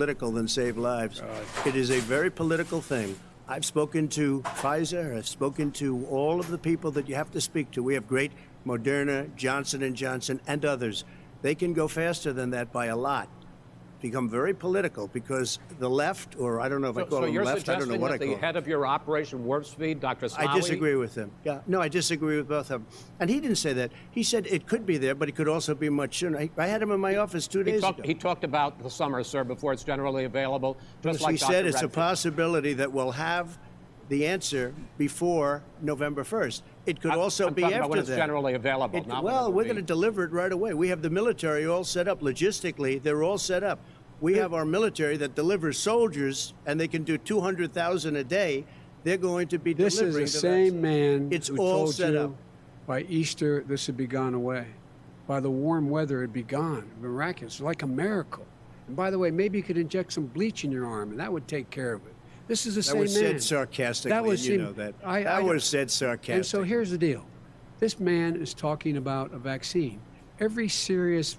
political than save lives. It is a very political thing. I've spoken to Pfizer. I've spoken to all of the people that you have to speak to. We have great Moderna, Johnson & Johnson, and others. They can go faster than that by a lot. Become very political because the left, or I don't know if I call them left, I don't know what I call them. So you're suggesting that the head of your Operation Warp Speed, Dr. Smawi? I disagree with him. Yeah, no, I disagree with both of them. And he didn't say that. He said it could be there, but it could also be much sooner. I had him in my office 2 days ago. He talked about the summer, sir, before it's generally available. Just like he said, it's a possibility that we'll have the answer before November 1st. It could also be after that. When it's generally available. Well, we're going to deliver it right away. We have the military all set up. Logistically, they're all set up. We have our military that delivers soldiers, and they can do 200,000 a day. They're going to be delivering. This is the same man who told set you up. By Easter this would be gone away. By the warm weather it'd be gone. Miraculous, like a miracle. And by the way, maybe you could inject some bleach in your arm, and that would take care of it. This is the same man. That was said sarcastically, and you know that. That was said sarcastically. And so here's the deal. This man is talking about a vaccine. Every serious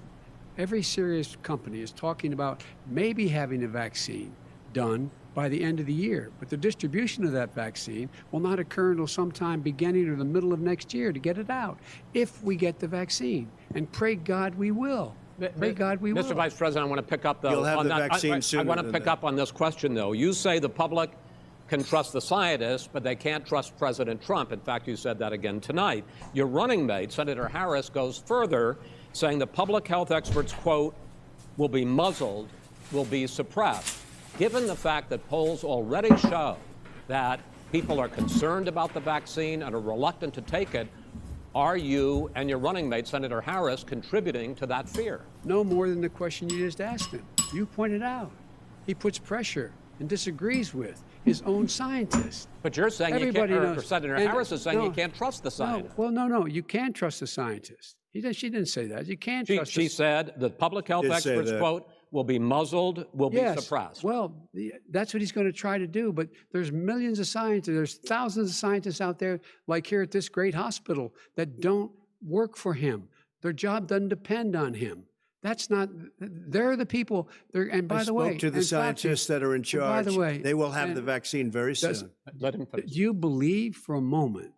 company is talking about maybe having a vaccine done by the end of the year. But the distribution of that vaccine will not occur until sometime beginning or the middle of next year to get it out, if we get the vaccine. And pray God we will. Pray God we will. Mr. Vice President, I want to pick up You'll have the vaccine sooner. I want to pick up on this question, though. You say the public can trust the scientists, but they can't trust President Trump. In fact, you said that again tonight. Your running mate, Senator Harris, goes further, saying the public health experts, quote, will be muzzled, will be suppressed. Given the fact that polls already show that people are concerned about the vaccine and are reluctant to take it, are you and your running mate, Senator Harris, contributing to that fear? No more than the question you just asked him. You pointed out. He puts pressure and disagrees with his own scientists. But you're saying Everybody you can't, knows. or Senator Harris is saying you can't trust the scientists. No, you can trust the scientists. She didn't say that. You can't trust. She said the public health experts, quote, will be muzzled, will be suppressed. Well, that's what he's going to try to do. But there's millions of scientists, there's thousands of scientists out there, like here at this great hospital, that don't work for him. Their job doesn't depend on him. That's not, they're the people, and by the way. I spoke to the scientists that are in charge. By the way. They will have the vaccine very soon. Let him finish. Do you believe for a moment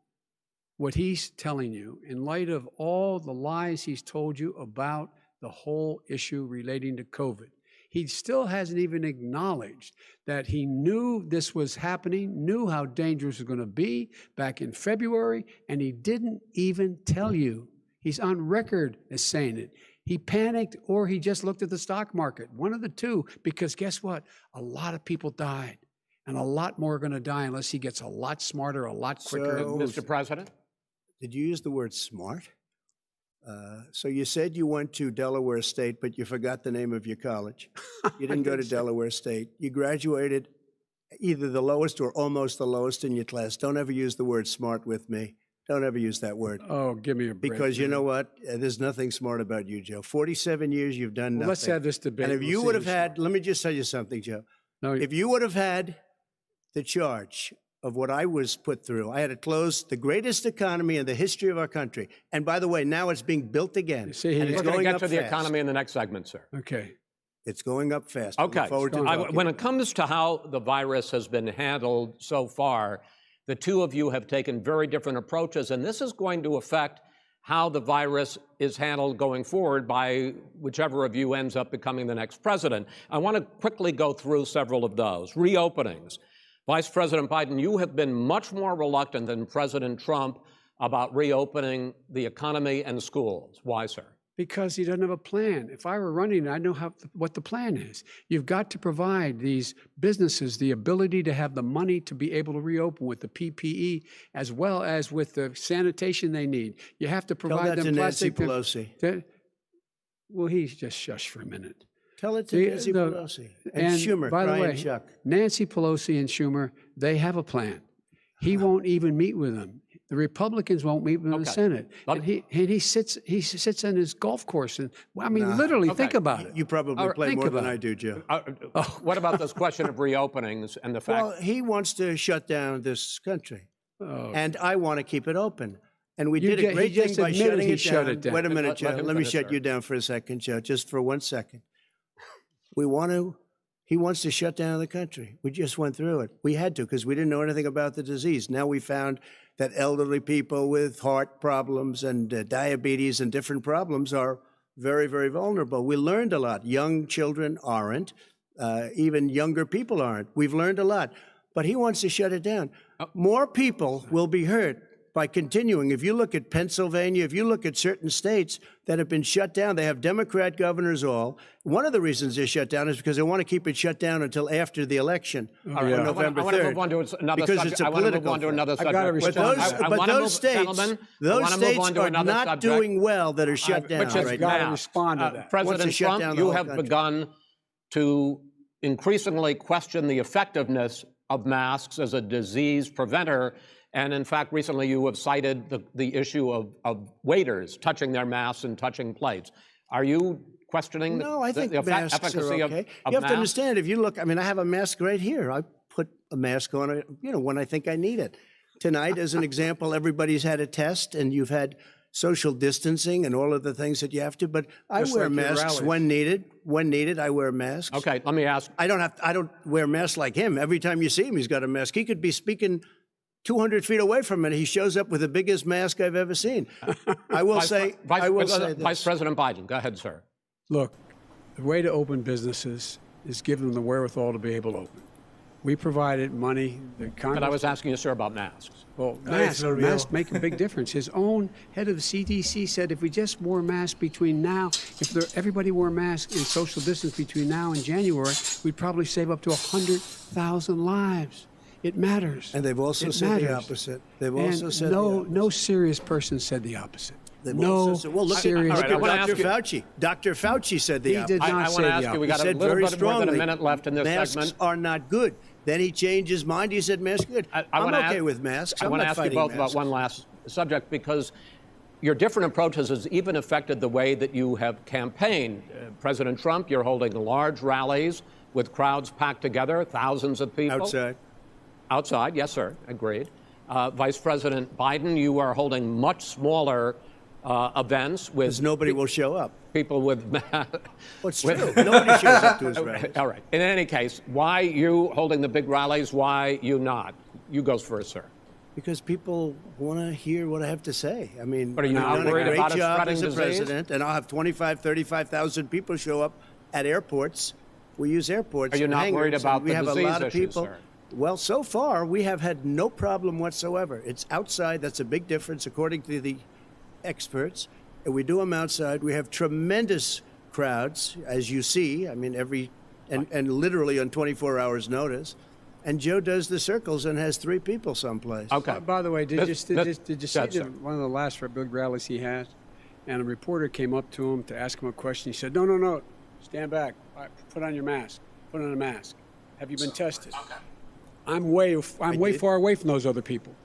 what he's telling you in light of all the lies he's told you about the whole issue relating to COVID? He still hasn't even acknowledged that he knew this was happening, knew how dangerous it was going to be back in February, and he didn't even tell you. He's on record as saying it. He panicked or he just looked at the stock market, one of the two, because guess what? A lot of people died, and a lot more are going to die unless he gets a lot smarter, a lot quicker. So, Mr. President? Did you use the word smart? So you said you went to Delaware State, but you forgot the name of your college. You didn't go to Delaware State. You graduated either the lowest or almost the lowest in your class. Don't ever use the word smart with me. Don't ever use that word. Oh, give me a break. Because you know what? There's nothing smart about you, Joe. 47 years, you've done nothing. Let's have this debate. And if you would have had, let me just tell you something, Joe. No, if you would have had the charge of what I was put through, I had to close the greatest economy in the history of our country. And by the way, now it's being built again. See, and it's we're going to get to the fast. economy in the next segment, sir. Okay. It's going up fast. Okay. When it it comes to how the virus has been handled so far, the two of you have taken very different approaches, and this is going to affect how the virus is handled going forward by whichever of you ends up becoming the next president. I want to quickly go through several of those. Reopenings. Vice President Biden, you have been much more reluctant than President Trump about reopening the economy and schools. Why, sir? Because he doesn't have a plan. If I were running, I know what the plan is. You've got to provide these businesses the ability to have the money to be able to reopen with the PPE as well as with the sanitation they need. You have to provide them plastic. Tell that to Nancy Pelosi. Well, he's just shush for a minute. Tell it to Nancy Pelosi. And Schumer, by the way, Chuck. Nancy Pelosi and Schumer, they have a plan. He won't even meet with them. The Republicans won't meet him in the Senate. And he sits on his golf course. And I mean, literally, think about it. You probably play more than I do, Joe. What about this question of reopenings and the fact? Well, he wants to shut down this country. And I want to keep it open. And we did a great thing by shutting it down. Wait a minute, Joe. Let me shut you down for a second, Joe, just for 1 second. We want to He wants to shut down the country. We just went through it. We had to because we didn't know anything about the disease. Now we found that elderly people with heart problems and diabetes and different problems are very, very vulnerable. We learned a lot. Young children aren't. Even younger people aren't. We've learned a lot. But he wants to shut it down. More people will be hurt by continuing. If you look at Pennsylvania, if you look at certain states that have been shut down, they have Democrat governors all. One of the reasons they're shut down is because they want to keep it shut down until after the election on November 3rd. I want to move on to another because subject. it's a I want to political move on to another subject. But those states are not doing well that are shut down which is right got to now. respond to that. President Trump, you have begun to increasingly question the effectiveness of masks as a disease preventer. And in fact, recently you have cited the issue of waiters touching their masks and touching plates. Are you questioning I think the masks efficacy are okay. of You have masks? to understand, if you look, I mean, I have a mask right here. I put a mask on, when I think I need it. Tonight, as an example, everybody's had a test, and you've had social distancing and all of the things that you have to. But I wear masks when needed. When needed, I wear masks. Okay, let me ask. I don't wear masks like him. Every time you see him, he's got a mask. He could be speaking 200 feet away from it. He shows up with the biggest mask I've ever seen. I will say this. Vice President Biden, go ahead, sir. Look, the way to open businesses is give them the wherewithal to be able to open. We provided money. But I was asking you, sir, about masks. Well, masks make a big difference. His own head of the CDC said if we just wore masks between now, everybody wore masks and social distance between now and January, we'd probably save up to 100,000 lives. It matters. And they've also said the opposite. They've also said no serious person said the opposite. Well, look serious. at Dr. Fauci. Dr. Fauci said the opposite. He did not say the opposite. I want to ask you, we got a little bit more than a minute left in this segment. Masks are not good. Then he changed his mind. He said masks are good. I'm okay with masks. I want to ask you both about one last subject, because your different approaches has even affected the way that you have campaigned. President Trump, you're holding large rallies with crowds packed together, thousands of people. Outside, yes, sir, agreed. Vice President Biden, you are holding much smaller events with... Because nobody will show up. People with... What's true? Nobody shows up to his rallies. All right. In any case, why you holding the big rallies? Why you not? You go first, sir. Because people want to hear what I have to say. I mean, but are you not worried about a spreading disease? President, and I'll have 35,000 people show up at airports. We use airports. Are you not worried about the disease We have a lot of people. Sir? Well, so far, we have had no problem whatsoever. It's outside. That's a big difference, according to the experts. And we do them outside. We have tremendous crowds, as you see. I mean, and literally on 24 hours notice. And Joe does the circles and has 3 people someplace. Okay. By the way, did you see one of the last big rallies he had? And a reporter came up to him to ask him a question. He said, no, stand back. Put on your mask. Put on a mask. Have you been tested? Okay. I'm way far away from those other people.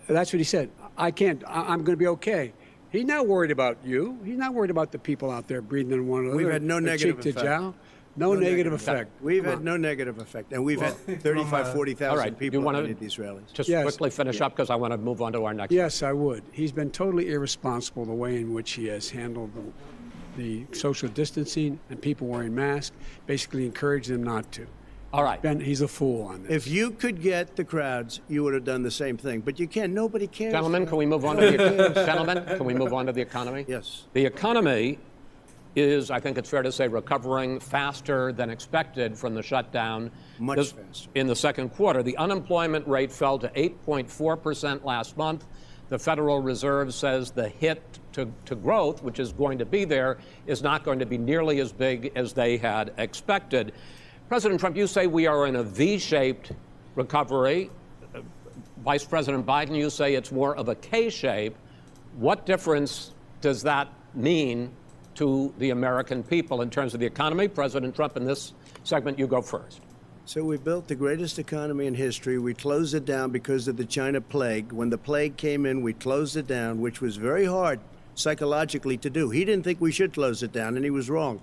That's what he said. I'm going to be okay. He's not worried about you. He's not worried about the people out there breathing in one another. We've had no negative effect. No negative effect. We've had no negative effect. And we've had 40,000 people at these rallies. Just quickly finish up, because I want to move on to our next. Yes, I would. He's been totally irresponsible the way in which he has handled the social distancing and people wearing masks, basically encouraged them not to. All right. He's a fool on this. If you could get the crowds, you would have done the same thing. But you can't. Nobody cares. Gentlemen, can we move on to the economy? Yes. The economy is, I think it's fair to say, recovering faster than expected from the shutdown. Much faster. In the second quarter, the unemployment rate fell to 8.4% last month. The Federal Reserve says the hit to growth, which is going to be there, is not going to be nearly as big as they had expected. President Trump, you say we are in a V-shaped recovery. Vice President Biden, you say it's more of a K-shape. What difference does that mean to the American people in terms of the economy? President Trump, in this segment, you go first. So we built the greatest economy in history. We closed it down because of the China plague. When the plague came in, we closed it down, which was very hard psychologically to do. He didn't think we should close it down, and he was wrong.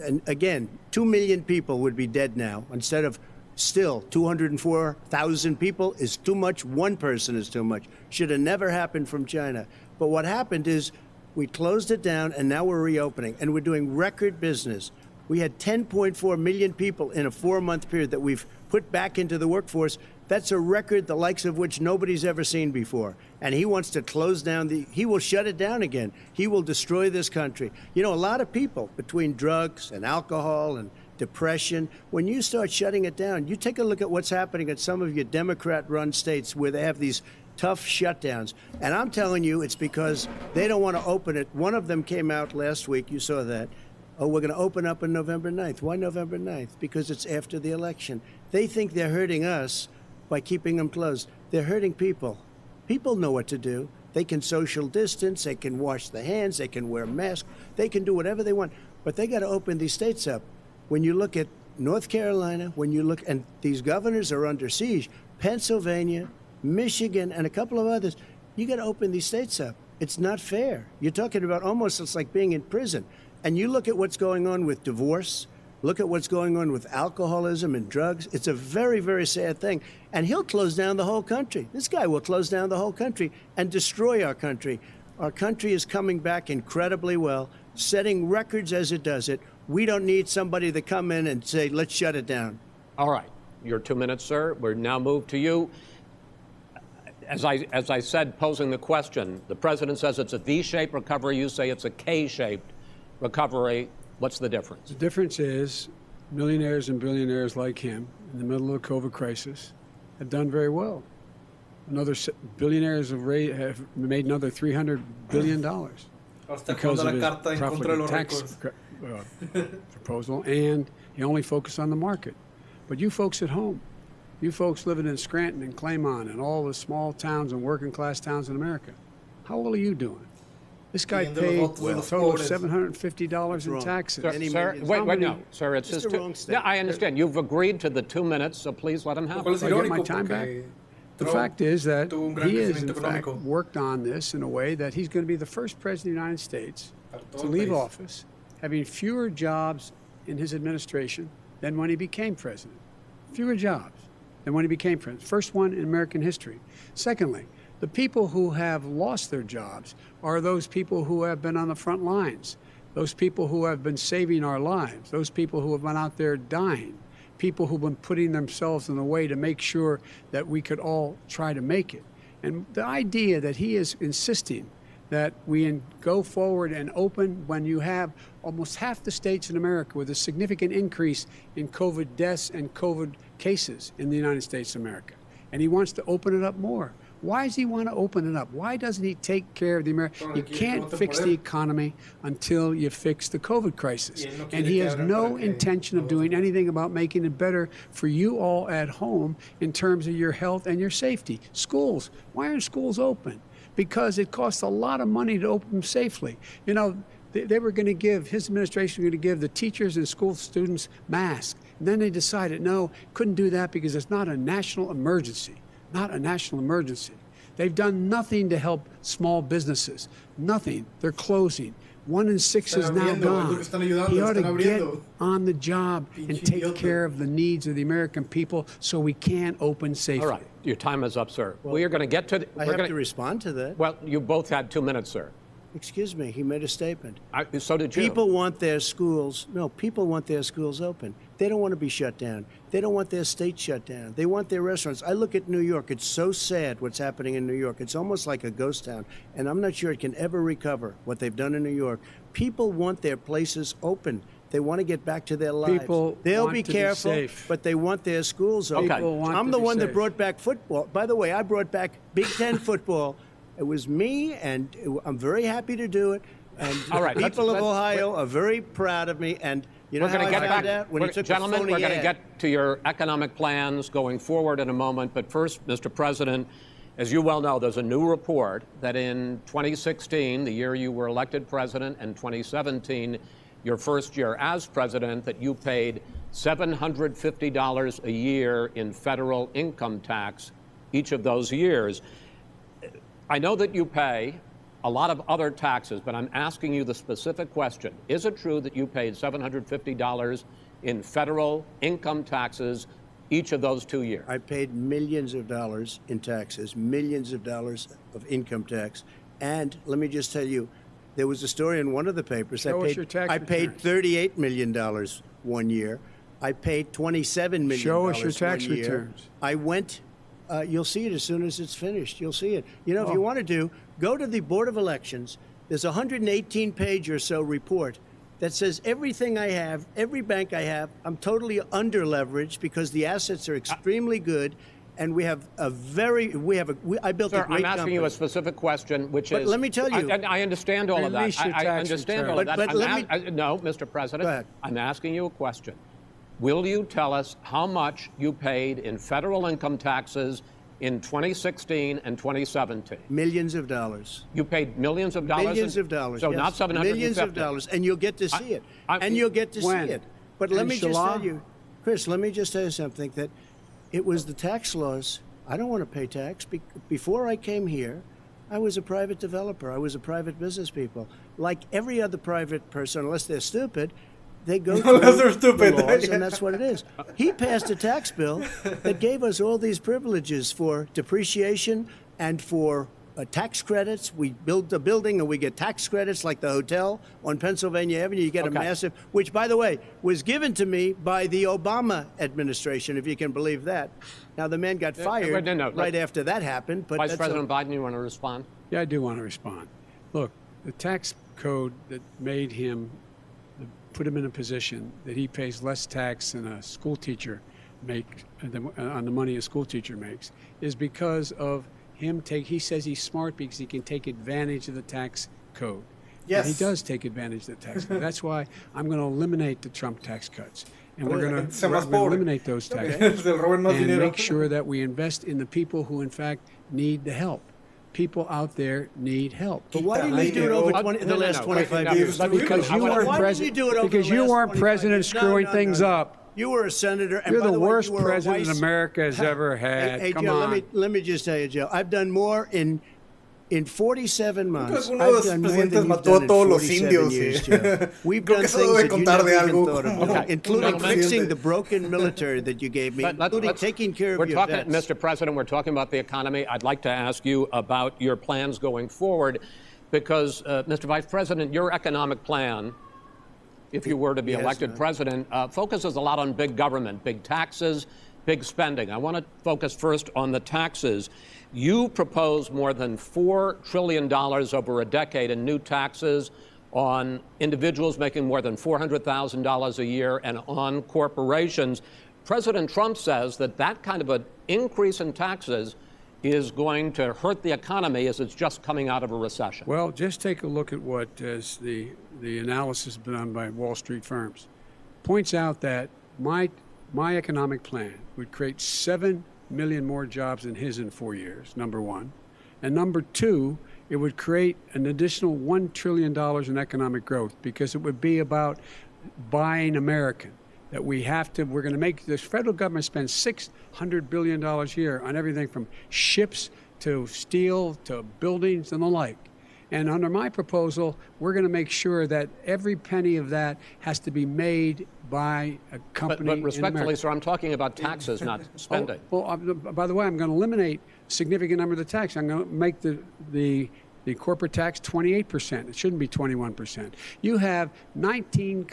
And again, 2 million people would be dead now instead of still 204,000 people is too much. One person is too much. Should have never happened from China. But what happened is we closed it down, and now we're reopening, and we're doing record business. We had 10.4 million people in a 4-month period that we've put back into the workforce. That's a record the likes of which nobody's ever seen before. And he wants to close down he will shut it down again. He will destroy this country. You know, a lot of people, between drugs and alcohol and depression, when you start shutting it down, you take a look at what's happening at some of your Democrat-run states where they have these tough shutdowns. And I'm telling you, it's because they don't want to open it. One of them came out last week. You saw that. Oh, we're going to open up on November 9th. Why November 9th? Because it's after the election. They think they're hurting us by keeping them closed. They're hurting people. People know what to do. They can social distance. They can wash their hands. They can wear masks. They can do whatever they want. But they got to open these states up. When you look at North Carolina, when you look, and these governors are under siege, Pennsylvania, Michigan, and a couple of others, you got to open these states up. It's not fair. You're talking about almost it's like being in prison. And you look at what's going on with divorce, look at what's going on with alcoholism and drugs. It's a very, very sad thing. And he'll close down the whole country. This guy will close down the whole country and destroy our country. Our country is coming back incredibly well, setting records as it does it. We don't need somebody to come in and say, let's shut it down. All right. Your 2 minutes, sir. We're now moved to you. As I said, posing the question, the president says it's a V-shaped recovery. You say it's a K-shaped recovery. What's the difference? The difference is millionaires and billionaires like him in the middle of the COVID crisis have done very well. Billionaires have made another $300 billion because of his profligate tax proposal, and he only focused on the market. But you folks at home, you folks living in Scranton and Claymont and all the small towns and working class towns in America, how well are you doing? This guy paid a total of $750 in taxes. Sir, wait, no, sir, it's just yeah, I understand. You've agreed to the 2 minutes, so please let him have it. I get my time back. The fact is that he has, in fact, worked on this in a way that he's going to be the first president of the United States to leave office having fewer jobs in his administration than when he became president. Fewer jobs than when he became president. First one in American history. Secondly, the people who have lost their jobs are those people who have been on the front lines, those people who have been saving our lives, those people who have been out there dying, people who've been putting themselves in the way to make sure that we could all try to make it. And the idea that he is insisting that we go forward and open when you have almost half the states in America with a significant increase in COVID deaths and COVID cases in the United States of America. And he wants to open it up more. Why does he want to open it up? Why doesn't he take care of the American? You can't fix the economy until you fix the COVID crisis. And he has no intention of doing anything about making it better for you all at home in terms of your health and your safety. Schools, why aren't schools open? Because it costs a lot of money to open them safely. You know, they were going to give, his administration was going to give the teachers and school students masks. And then they decided, no, couldn't do that because it's not a national emergency. Not a national emergency. They've done nothing to help small businesses. Nothing. They're closing. 1 in 6 is now gone. He ought to get on the job and take care of the needs of the American people so we can open safely. All right. Your time is up, sir. Well, we are going to get to... I have to respond to that. Well, you both had 2 minutes, sir. Excuse me, he made a statement. So did you. People want their schools, people want their schools open. They don't want to be shut down. They don't want their state shut down. They want their restaurants. I look at New York. It's so sad what's happening in New York. It's almost like a ghost town. And I'm not sure it can ever recover what they've done in New York. People want their places open. They want to get back to their lives. They'll be careful, but they want their schools open. Okay. I'm the one that brought back football. By the way, I brought back Big Ten football. It was me, and I'm very happy to do it. And all right, people of Ohio are very proud of me. And you know how I found out? When he took gentlemen, we're going to ad. get to your economic plans going forward in a moment. But first, Mr. President, as you well know, there's a new report that in 2016, the year you were elected president, and 2017, your first year as president, that you paid $750 a year in federal income tax each of those years. I know that you pay a lot of other taxes, but I'm asking you the specific question. Is it true that you paid $750 in federal income taxes each of those 2 years? I paid millions of dollars in taxes, millions of dollars of income tax. And let me just tell you, There was a story in one of the papers. Show us your tax I paid returns. $38 million 1 year. I paid $27 million. Show us your tax 1 year. returns. I went. You'll see it as soon as it's finished. You'll see it. You know, if Oh. you want to do, go to the Board of Elections. There's a 118-page or so report that says everything I have, every bank I have, I'm totally under-leveraged because the assets are extremely good, and we have a very, I built Sir, a great I'm asking company. you a specific question, which But is... let me tell you... I understand all of that. Release your I tax understand return. all of that. But let me... No, Mr. President. Go ahead. I'm asking you a question. Will you tell us how much you paid in federal income taxes in 2016 and 2017? Millions of dollars. You paid millions of dollars? Millions of dollars. So yes. not 750? Millions of dollars, and you'll get to see it. And you'll get to When? see it. But let me just Inshallah? tell you, Chris, let me just tell you something, that it was the tax laws. I don't want to pay tax. Before I came here, I was a private developer. I was a private business people. Like every other private person, unless they're stupid, they go through Unless they're stupid. the laws, and that's what it is. He passed a tax bill that gave us all these privileges for depreciation and for tax credits. We build a building and we get tax credits, like the hotel on Pennsylvania Avenue. You get a massive, which, by the way, was given to me by the Obama administration, if you can believe that. Now, the man got fired right after that happened. But Vice President Biden, you want to respond? Yeah, I do want to respond. Look, the tax code that made him, put him in a position that he pays less tax than a school teacher on the money a school teacher makes, is because of him he says he's smart because he can take advantage of the tax code. Yes. And he does take advantage of the tax code. That's why I'm going to eliminate the Trump tax cuts. And we're going to eliminate those tax cuts and make sure that we invest in the people who, in fact, need the help. People out there need help. But why didn't you do it over the last 25 years? Because you weren't president. Because you weren't president screwing things up. You were a senator. And You're by the way, worst you were a president vice- America has ever had. Hey, Come Joe, on. let me just tell you, Joe. I've done more in 47 months. Uno de los I've done more presidentes than you've mató done a in todos los 47 indios. years, Joe. We've Creo done que eso things debe that you contar never de even algo. thought about, including Gentlemen. fixing the broken military that you gave me, including taking care of your vets. Mr. President, we're talking about the economy. I'd like to ask you about your plans going forward because, Mr. Vice President, your economic plan, if you were to be elected president, focuses a lot on big government, big taxes, big spending. I want to focus first on the taxes. You propose more than $4 trillion over a decade in new taxes on individuals making more than $400,000 a year and on corporations. President Trump says that that kind of an increase in taxes is going to hurt the economy as it's just coming out of a recession. Well, just take a look at what is the analysis done by Wall Street firms. Points out that my economic plan would create 7 million more jobs than his in 4 years, number one. And number two, it would create an additional $1 trillion in economic growth because it would be about buying American. That we're going to make this federal government spend $600 billion a year on everything from ships to steel to buildings and the like. And under my proposal, we're going to make sure that every penny of that has to be made by a company. But respectfully, sir, I'm talking about taxes, not spending. By the way, I'm going to eliminate a significant number of the tax. I'm going to make the corporate tax 28%. It shouldn't be 21%. You have 91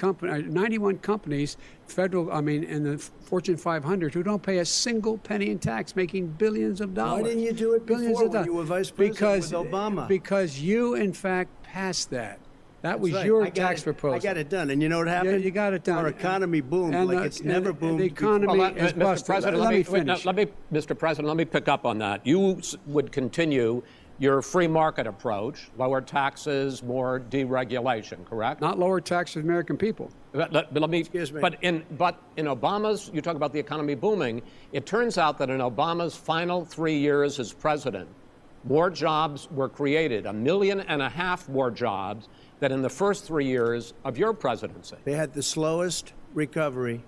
companies, in the Fortune 500 who don't pay a single penny in tax, making billions of dollars. Why didn't you do it before when you were vice president with Obama? Because you, in fact, passed that. That was your tax proposal. I got it done. And you know what happened? Yeah, you got it done. Our economy boomed like it's never boomed The economy is busted. Let me finish. Mr. President, let me pick up on that. You would continue your free market approach, lower taxes, more deregulation, correct? Not lower taxes for American people. Excuse me. But in Obama's, you talk about the economy booming, it turns out that in Obama's final 3 years as president, more jobs were created, 1.5 million more jobs than in the first 3 years of your presidency. They had the slowest recovery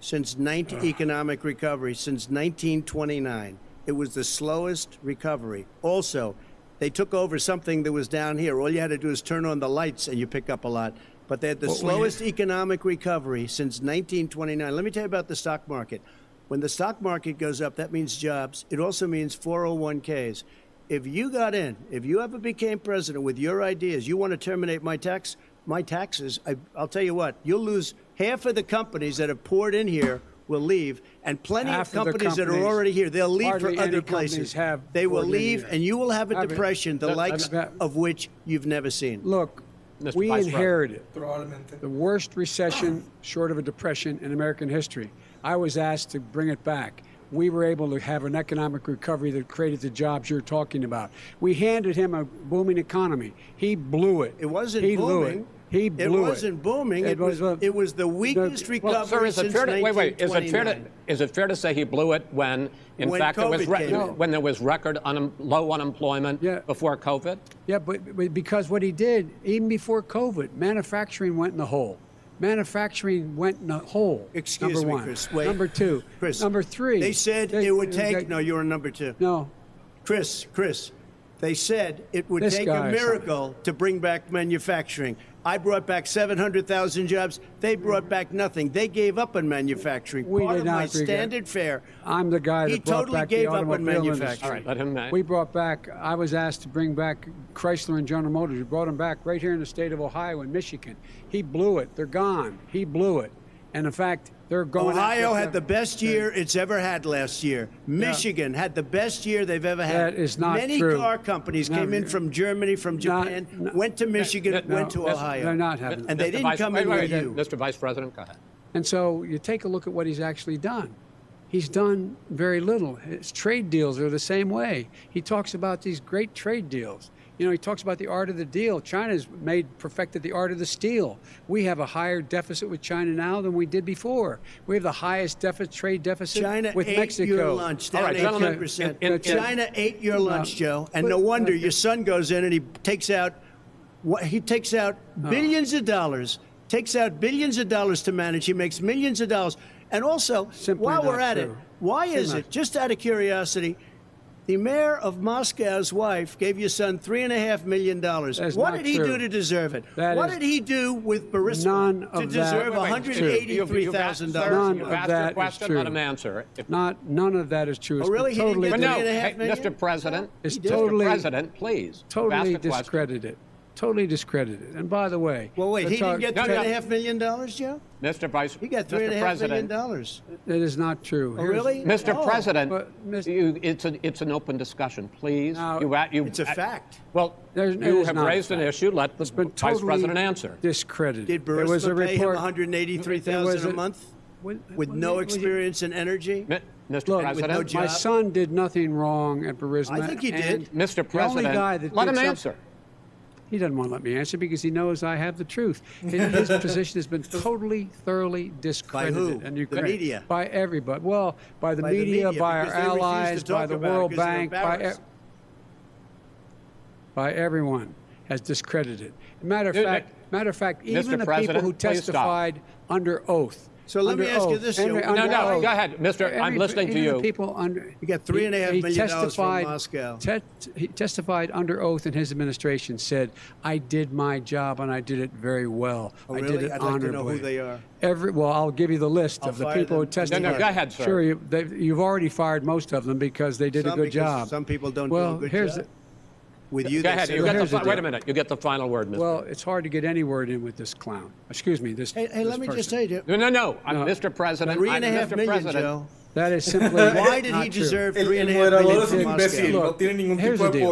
economic recovery since 1929. It was the slowest recovery. Also, they took over something that was down here. All you had to do is turn on the lights and you pick up a lot. But they had the slowest economic recovery since 1929. Let me tell you about the stock market. When the stock market goes up, that means jobs. It also means 401ks. if you got in, if you ever became president with your ideas, you want to terminate my taxes, I'll tell you what, you'll lose half of the companies that have poured in here will leave, and plenty of companies that are already here, they'll leave for other places. They will leave, and you will have a depression, the likes of which you've never seen. Look, we inherited the worst recession short of a depression in American history. I was asked to bring it back. We were able to have an economic recovery that created the jobs you're talking about. We handed him a booming economy. He blew it. It wasn't booming. He blew it. It wasn't booming. It was the weakest recovery since 1929. Is it fair to say he blew it when fact, when there was record low unemployment before COVID? Yeah, but because what he did, even before COVID, manufacturing went in the hole. Manufacturing went in the hole. Excuse me, Chris. Wait. Number two. Chris. Number three. They said it would take. No, you're on number two. No. Chris. They said it would take a miracle to bring back manufacturing. I brought back 700,000 jobs. They brought back nothing. They gave up on manufacturing. Part of my standard fare. I'm the guy that brought back the automobile industry. All right, let him. We brought back. I was asked to bring back Chrysler and General Motors. We brought them back right here in the state of Ohio and Michigan. He blew it. They're gone. He blew it. And in fact, they're going. Ohio had the best year it's ever had last year. Michigan had the best year they've ever had. That is not Many true. Many car companies came in from Germany, from Japan, went to Michigan, went to Ohio. They're not having. And they didn't come in with you. Mr. Vice President, go ahead. And so you take a look at what he's actually done. He's done very little. His trade deals are the same way. He talks about these great trade deals. You know, he talks about the art of the deal. China's perfected the art of the steal. We have a higher deficit with China now than we did before. We have the highest trade deficit with Mexico. China ate your lunch, down 18%. China ate your lunch, Joe, and no wonder your son goes in and he takes out billions of dollars, to manage. He makes millions of dollars. And also, while we're at it, why is it, just out of curiosity, the mayor of Moscow's wife gave your son $3.5 million. What did he do to deserve it? What did he do with Burisma to deserve $183,000? You've asked your question, let him answer. None of that is true. Oh, really? Totally, Mr. President, Mr. President, please. Totally discredited. Totally discredited. And by the way, well, wait, he didn't get $3.5 million, Joe? Mr. Vice, he got $3.5 million. That is not true. Oh, really? Mr. President, it's an open discussion, please. It's a fact. Well, you have raised an issue. Let the Vice President answer. Discredited. Did Burisma pay him $183,000 a month with no experience in energy? Mr. President, my son did nothing wrong at Burisma. I think he did. Mr. President, let him answer. He doesn't want to let me answer because he knows I have the truth. His position has been totally, thoroughly discredited. By who? And Ukraine. The media? By everybody. Well, by the media, by our allies, by the World Bank, by everyone has discredited. Matter of fact, even the people who testified under oath. So let me ask you this, Joe. No, go ahead, Mr. I'm listening to you. You got $3.5 million from Moscow. He testified under oath in his administration, said, I did my job and I did it very well. Oh, really? I did it honorably. I'd like to know who they are. Well, I'll give you the list of the people who testified. No, go ahead, sir. Sure, you've already fired most of them because they did a good job. Some people don't do a good job. With you, go ahead. Wait a minute. You get the final word, Mr. Well, it's hard to get any word in with this clown. Excuse me. Hey, let me just say, Joe. No. I'm Mr. President. $3.5 million, Joe. That is simply why did he deserve $3.5 million from Moscow? Look, here's the deal.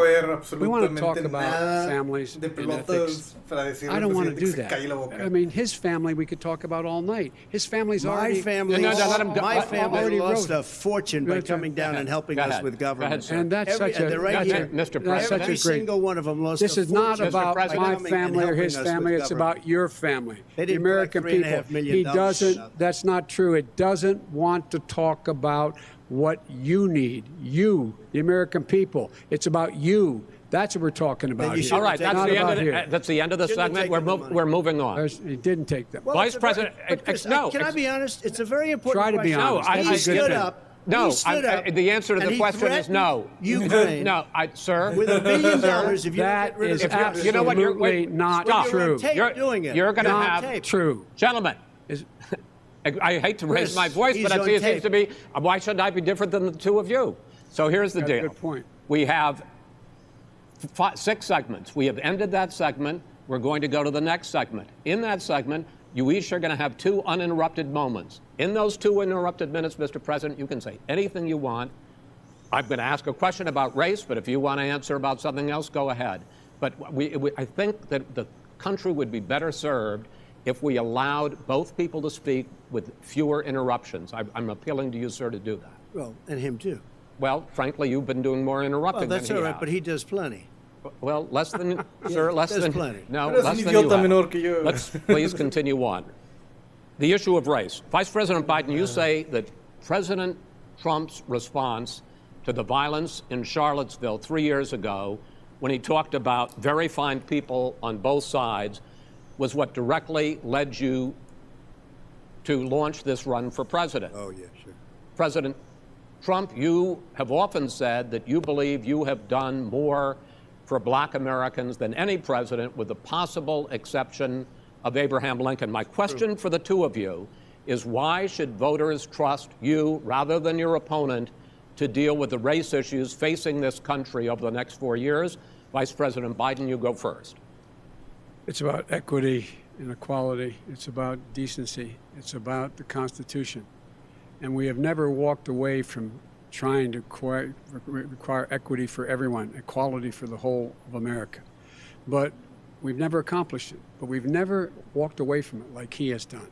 We want to talk about families and ethics. I don't want to do that. I mean, his family we could talk about all night. His family's already... My family lost a fortune by coming down and helping us with government. And that's such a... Mr. President. Every single one of them lost a fortune. This is not about my family or his family. It's about your family. The American people. He doesn't... That's not true. It doesn't want to talk about what you need, you, the American people. It's about you. That's what we're talking about here. All right, that's the end of the segment. We're moving on. He didn't take them. Well, Vice President, no. Can I be honest? It's a very important question. Try to be honest. He stood up. No, the answer to the question is no. Ukraine. No, sir. With $1 billion, if you that is absolutely not true. You're going to have true, gentlemen. I hate to raise my voice, but it seems to be, why shouldn't I be different than the two of you? So here's the deal. Good point. We have 6 segments. We have ended that segment. We're going to go to the next segment. In that segment, you each are going to have 2 uninterrupted moments. In those 2 uninterrupted minutes, Mr. President, you can say anything you want. I'm going to ask a question about race, but if you want to answer about something else, go ahead. But I think that the country would be better served if we allowed both people to speak with fewer interruptions. I'm appealing to you, sir, to do that. Well, and him too. Well, frankly, you've been doing more interrupting Well, that's than he all right, has. but he does plenty. Well, less than, sir, less there's than. plenty. No, Pero es less un than you idiota have. menor que yo. Let's please continue on. The issue of race. Vice President Biden, you say that President Trump's response to the violence in Charlottesville 3 years ago, when he talked about very fine people on both sides, was what directly led you to launch this run for president. Oh, yeah, sure. President Trump, you have often said that you believe you have done more for black Americans than any president, with the possible exception of Abraham Lincoln. My question for the 2 of you is, why should voters trust you rather than your opponent to deal with the race issues facing this country over the next 4 years? Vice President Biden, you go first. It's about equity and equality. It's about decency. It's about the Constitution. And we have never walked away from trying to require equity for everyone, equality for the whole of America. But we've never accomplished it. But we've never walked away from it like he has done.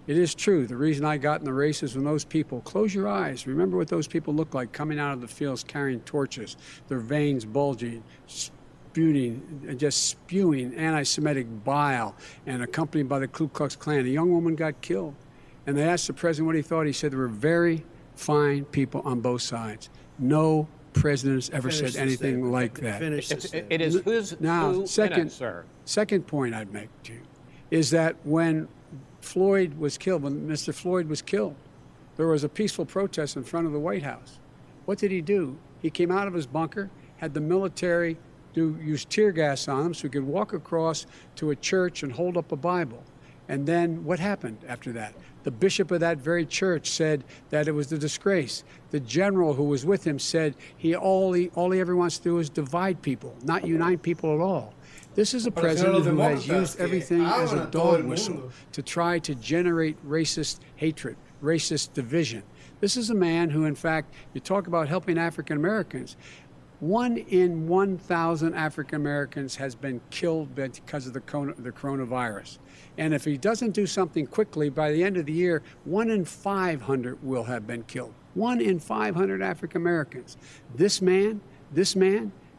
It is true. The reason I got in the race is when those people, close your eyes, remember what those people looked like coming out of the fields carrying torches, their veins bulging, just spewing anti-Semitic bile, and accompanied by the Ku Klux Klan. A young woman got killed. And they asked the president what he thought. He said there were very fine people on both sides. No president has ever said anything like that. It is who's now, who second, in it, sir. Second point I'd make to you is that when Floyd was killed, when Mr. Floyd was killed, there was a peaceful protest in front of the White House. What did he do? He came out of his bunker, had the military use tear gas on him so he could walk across to a church and hold up a Bible. And then what happened after that? The bishop of that very church said that it was a disgrace. The general who was with him said all he ever wants to do is divide people, not unite people at all. This is a president who has used everything as a dog whistle to try to generate racist hatred, racist division. This is a man who, in fact, you talk about helping African Americans. 1 in 1,000 African Americans has been killed because of the coronavirus. And if he doesn't do something quickly, by the end of the year, 1 in 500 will have been killed. 1 in 500 African Americans. This man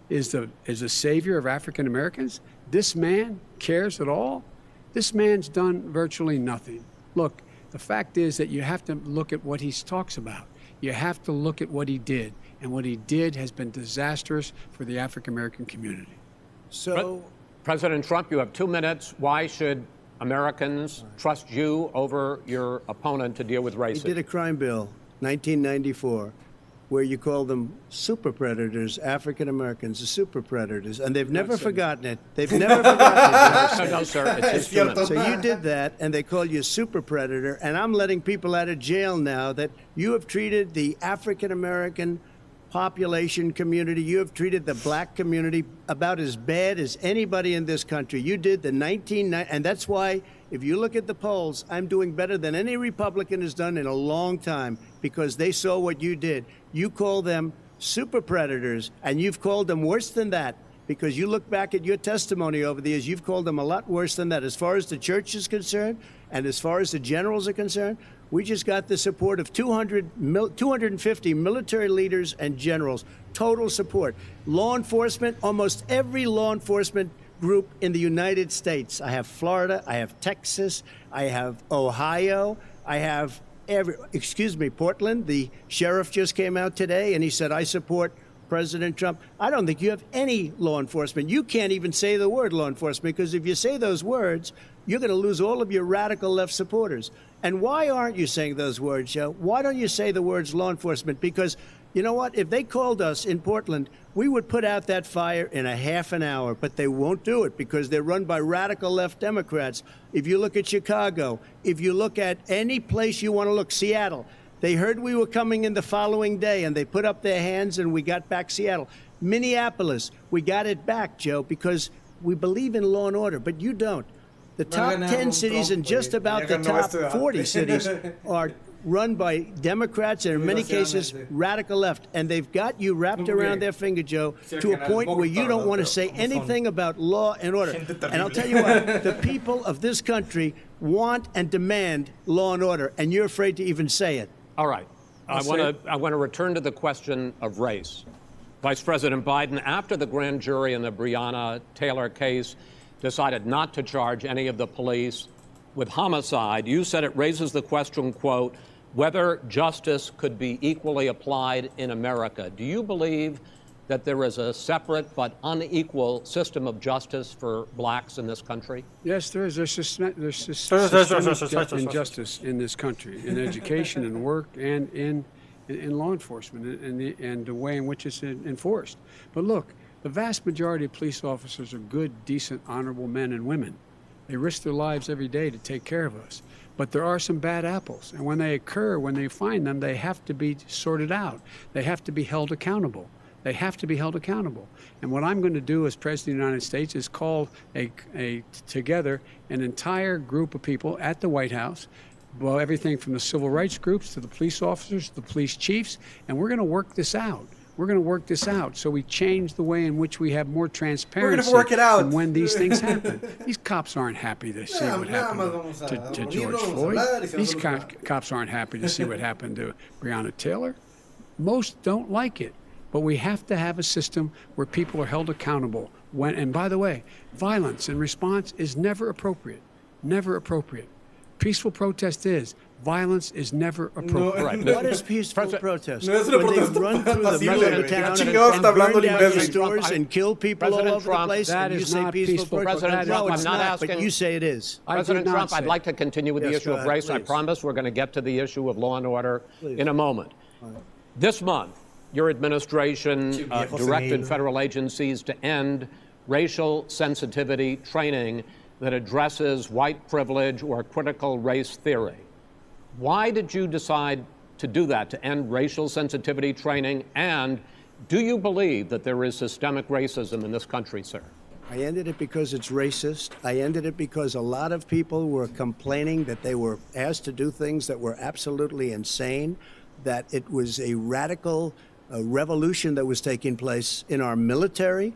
is a savior of African Americans. This man cares at all. This man's done virtually nothing. Look, the fact is that you have to look at what he talks about. You have to look at what he did. And what he did has been disastrous for the African American community. So, President Trump, you have 2 minutes. Why should Americans trust you over your opponent to deal with racism? he did a crime bill, 1994, where you call them super predators, African Americans, the super predators, and they've never forgotten it. They've never forgotten it. No, sir, it's just 2 minutes. So you did that, and they call you a super predator, and I'm letting people out of jail now that you have treated the African American population community, you have treated the black community about as bad as anybody in this country. You did the 1990, and that's why, if you look at the polls, I'm doing better than any Republican has done in a long time, because they saw what you did. You call them super predators, and you've called them worse than that, because you look back at your testimony over the years, you've called them a lot worse than that. As far as the church is concerned, and as far as the generals are concerned, we just got the support of 250 military leaders and generals, total support. Law enforcement, almost every law enforcement group in the United States. I have Florida, I have Texas, I have Ohio, I have Portland. The sheriff just came out today and he said, I support President Trump. I don't think you have any law enforcement. You can't even say the word law enforcement, because if you say those words, you're going to lose all of your radical left supporters. And why aren't you saying those words, Joe? Why don't you say the words law enforcement? Because you know what? If they called us in Portland, we would put out that fire in a half an hour, but they won't do it because they're run by radical left Democrats. If you look at Chicago, if you look at any place you want to look, Seattle, They heard we were coming in the following day, and they put up their hands, and we got back Seattle. Minneapolis, we got it back, Joe, because we believe in law and order, but you don't. The top 10 cities and just about the top 40 cities are run by Democrats and in many cases radical left, and they've got you wrapped around their finger, Joe, to a point where you don't want to say anything about law and order. And I'll tell you what, the people of this country want and demand law and order, and you're afraid to even say it. All right. I want to return to the question of race. Vice President Biden, after the grand jury in the Breonna Taylor case decided not to charge any of the police with homicide, you said it raises the question, quote, whether justice could be equally applied in America. Do you believe that there is a separate but unequal system of justice for blacks in this country? Yes, there is. There's systemic injustice in this country, in education and work and in law enforcement and the way in which it's enforced. But look, the vast majority of police officers are good, decent, honorable men and women. They risk their lives every day to take care of us. But there are some bad apples. And when they occur, when they find them, they have to be sorted out. They have to be held accountable. They have to be held accountable. And what I'm going to do as President of the United States is call together an entire group of people at the White House, well, everything from the civil rights groups to the police officers, to the police chiefs, and we're going to work this out. We're going to work this out so we change the way in which we have more transparency. We're going to work it out. When these things happen. These cops aren't happy to see what happened to George Floyd. These cops aren't happy to see what happened to Breonna Taylor. Most don't like it. But we have to have a system where people are held accountable. And by the way, violence in response is never appropriate. Never appropriate. Peaceful protest is. Violence is never appropriate. What is peaceful protest? When they run through the middle of the town and burn down your stores and kill people all over the place, that and you is say not peaceful protest? President Trump, No, it's I'm not not, asking. but you say it is. President Trump, I'd like to continue with the issue of race. I please. promise we're going to get to the issue of law and order in a moment. This month, your administration directed federal agencies to end racial sensitivity training that addresses white privilege or critical race theory. Why did you decide to do that, to end racial sensitivity training? And do you believe that there is systemic racism in this country, sir? I ended it because it's racist. I ended it because a lot of people were complaining that they were asked to do things that were absolutely insane, that it was a radical revolution that was taking place in our military,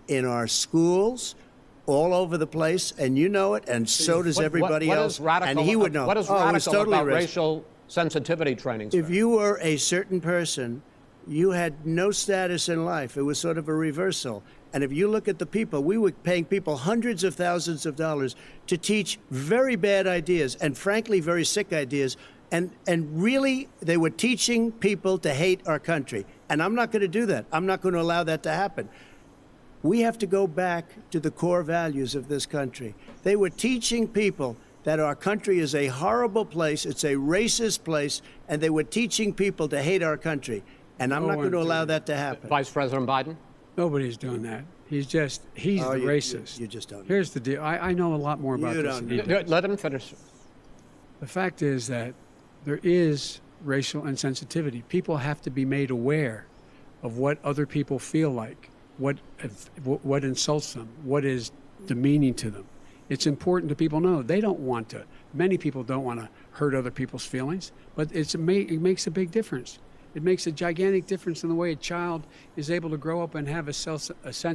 in our schools, all over the place, and you know it, and so does everybody else. And he would know. What is radical about racial sensitivity training, sir? If you were a certain person, you had no status in life. It was sort of a reversal. And if you look at the people, we were paying people hundreds of thousands of dollars to teach very bad ideas and, frankly, very sick ideas. And really, they were teaching people to hate our country. And I'm not going to do that. I'm not going to allow that to happen. We have to go back to the core values of this country. They were teaching people that our country is a horrible place, it's a racist place, and they were teaching people to hate our country. And I'm not going to allow that to happen. Vice President Biden? Nobody's doing that. He's the racist. You just don't. Here's the deal. I know a lot more about this than he does. Let him finish. The fact is that there is racial insensitivity. People have to be made aware of what other people feel like, what insults them, what is demeaning to them. It's important to people know they don't want to. Many people don't want to hurt other people's feelings, but it makes a big difference. It makes a gigantic difference in the way a child is able to grow up and have a sense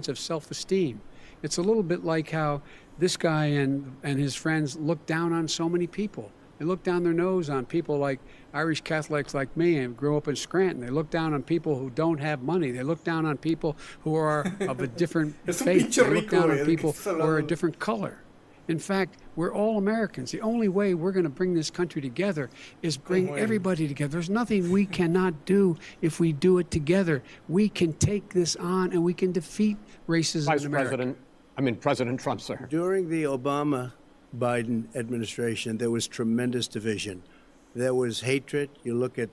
of self-esteem. It's a little bit like how this guy and his friends look down on so many people. They look down their nose on people like Irish Catholics like me and grew up in Scranton. They look down on people who don't have money. They look down on people who are of a different faith. They look down on people who are a different color. In fact, we're all Americans. The only way we're going to bring this country together is bring everybody together. There's nothing we cannot do if we do it together. We can take this on and we can defeat racism in America. President Trump, sir. During the Obama-Biden administration, there was tremendous division. There was hatred. You look at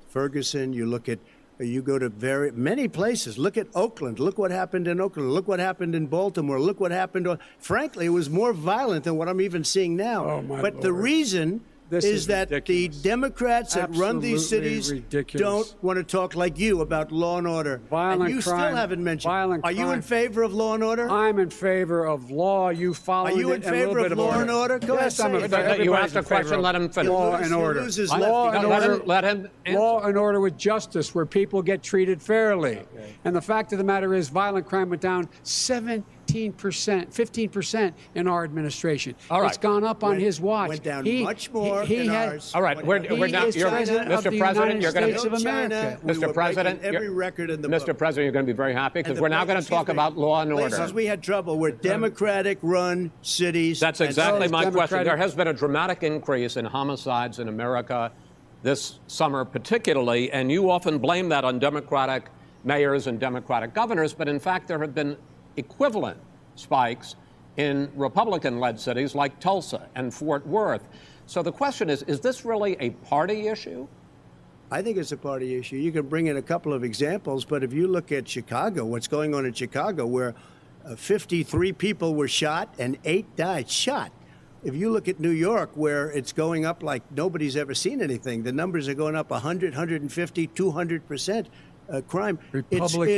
Ferguson, you go to many places. Look at Oakland. Look what happened in Oakland. Look what happened in Baltimore. Look what happened. Frankly, it was more violent than what I'm even seeing now. Oh, my but Lord. the reason This is that ridiculous. the Democrats that run these Absolutely cities ridiculous. don't want to talk like you about law and order. Violent and you crime, still haven't mentioned. violent Are you crime. in favor of law and order? I'm in favor of law. You follow Are you in favor of law and order? Go Yes, ahead, I'm say in it. favor. You asked a Everybody's in favor question, of let him finish. Law and order. Loses Law and let order. him, let him answer. Law and order with justice, where people get treated fairly. And the fact of the matter is, violent crime went down 15% in our administration. All right. It's gone up on his watch. Went down much more in ours. All right, we're now. is president of Mr. the President, United you're going States to. of America. Mr. President, every record in the Mr. book. President, you're going to be very happy because And the we're now going to places- talk about law and order. Places we had trouble were Democratic-run cities. That's and exactly my Democratic- question. There has been a dramatic increase in homicides in America this summer, particularly, and you often blame that on Democratic mayors and Democratic governors, but in fact, there have been equivalent spikes in Republican-led cities like Tulsa and Fort Worth. So the question is this really a party issue? I think it's a party issue. You can bring in a couple of examples, but if you look at Chicago, what's going on in Chicago, where 53 people were shot and 8 died shot. If you look at New York, where it's going up like nobody's ever seen anything, the numbers are going up 100, 150, 200%. Crime. It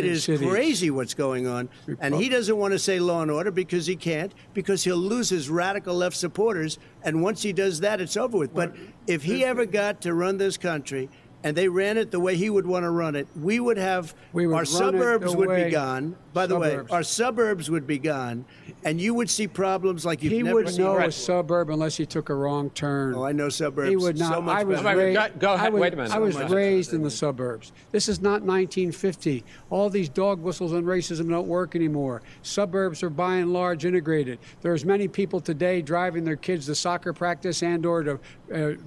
is cities. crazy what's going on. And he doesn't want to say law and order because he can't, because he'll lose his radical left supporters. And once he does that, it's over with. But if he ever got to run this country and they ran it the way he would want to run it, we would have our suburbs would be gone. By the way, our suburbs would be gone, and you would see problems like you've never seen. He would know a suburb unless he took a wrong turn. Oh, I know suburbs. He would not. So much I was better. raised. Go ahead. Wait a minute. I was raised in the suburbs. This is not 1950. All these dog whistles and racism don't work anymore. Suburbs are by and large integrated. There's many people today driving their kids to soccer practice and/or to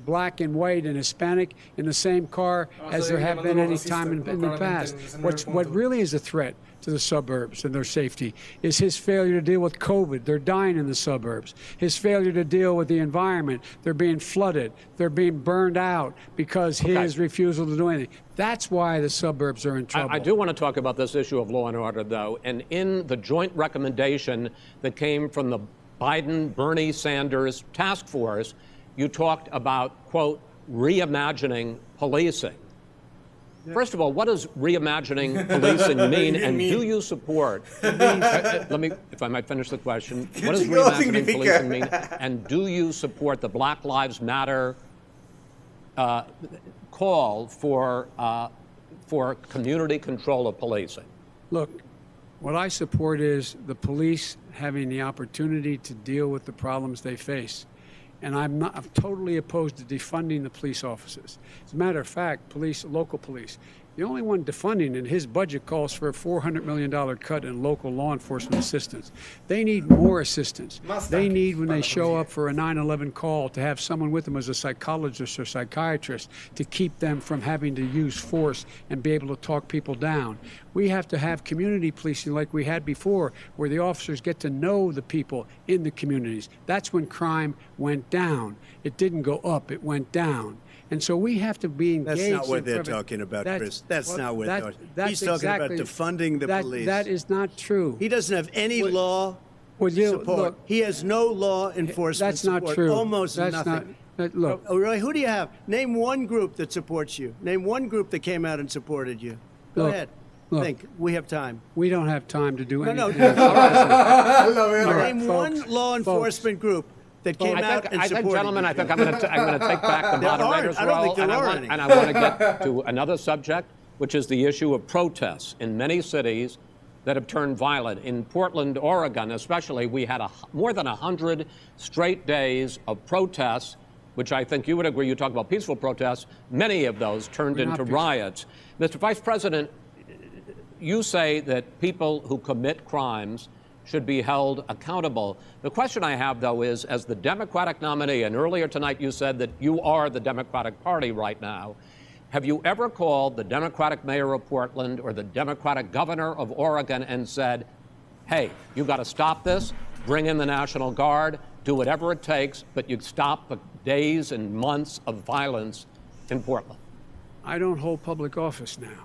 black and white and Hispanic in the same car as there have been any time in the past. What really is a threat to the suburbs and their safety is his failure to deal with COVID. They're dying in the suburbs. His failure to deal with the environment. They're being flooded. They're being burned out because his refusal to do anything. That's why the suburbs are in trouble. I do want to talk about this issue of law and order, though. And in the joint recommendation that came from the Biden-Bernie Sanders task force, you talked about, quote, reimagining policing. First of all, what does reimagining policing mean, and do you support? Let me, if I might finish the question. What does reimagining policing mean, and do you support the Black Lives Matter call for community control of policing? Look, what I support is the police having the opportunity to deal with the problems they face. And I'm totally opposed to defunding the police officers. As a matter of fact, local police, the only one defunding in his budget calls for a $400 million cut in local law enforcement assistance. They need more assistance. They need, when they show up for a 9/11 call, to have someone with them as a psychologist or psychiatrist to keep them from having to use force and be able to talk people down. We have to have community policing like we had before, where the officers get to know the people in the communities. That's when crime went down. It didn't go up, it went down. And so we have to be engaged. That's not what they're talking about, Chris. That's not what they're talking about. He's talking about defunding the police. That is not true. He doesn't have any law support. Look, he has no law enforcement that's not support. true. Almost that's nothing. Look. Oh, really? Who do you have? Name one group that supports you. Name one group that came out and supported you. Go ahead. Look, think. We have time. We don't have time to do anything. Name one law enforcement group that came out and supported gentlemen, you. I think I'm going to take back the moderator's I don't role, think there are any. and I want to get to another subject, which is the issue of protests in many cities that have turned violent. In Portland, Oregon, especially, we had more than 100 straight days of protests, which I think you would agree. You talk about peaceful protests. Many of those turned into riots. Mr. Vice President, you say that people who commit crimes should be held accountable. The question I have, though, is, as the Democratic nominee, and earlier tonight you said that you are the Democratic Party right now, have you ever called the Democratic mayor of Portland or the Democratic governor of Oregon and said, hey, you got to stop this, bring in the National Guard, do whatever it takes, but you stop the days and months of violence in Portland? I don't hold public office now.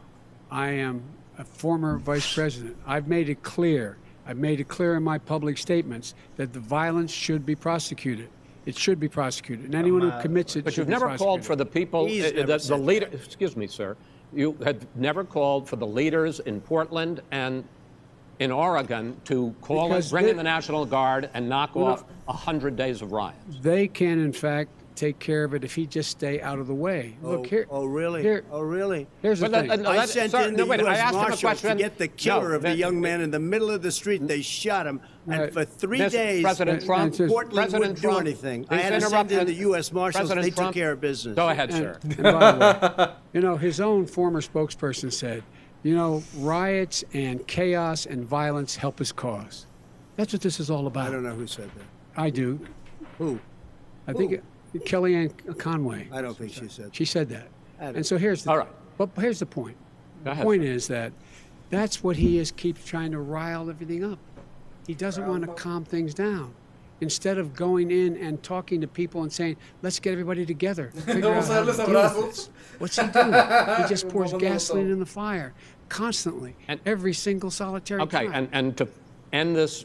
I am a former vice president. I've made it clear in my public statements that the violence should be prosecuted. It should be prosecuted. And anyone who commits it But should you've be never prosecuted. called for the people, He's never the said leader. that. Excuse me, sir. You have never called for the leaders in Portland and in Oregon to bring in the National Guard and knock off 100 days of riots. They can, in fact, take care of it if he just stay out of the way. Look here. Oh, really? Oh, really? Here's the thing. I sent in the wait, I U.S. asked him a Marshals to question. get the killer No, of the young man in the middle of the street. They shot him, and for 3 days, President Trump, Portland wouldn't do anything. I had to send in the U.S. Marshals. They took care of business. Go ahead, sir. And by the way, his own former spokesperson said, riots and chaos and violence help his cause. That's what this is all about. I don't know who said that. I do. Who? I think Kellyanne Conway. I don't think she said that. She said that. And so here's the All right. But here's the point. Go ahead, The point sir. is that that's what he is, keeps trying to rile everything up. He doesn't want to calm things down. Instead of going in and talking to people and saying, let's get everybody together, figure out how to deal with this. What's he doing? He just pours gasoline in the fire constantly, every single solitary time. Okay, and to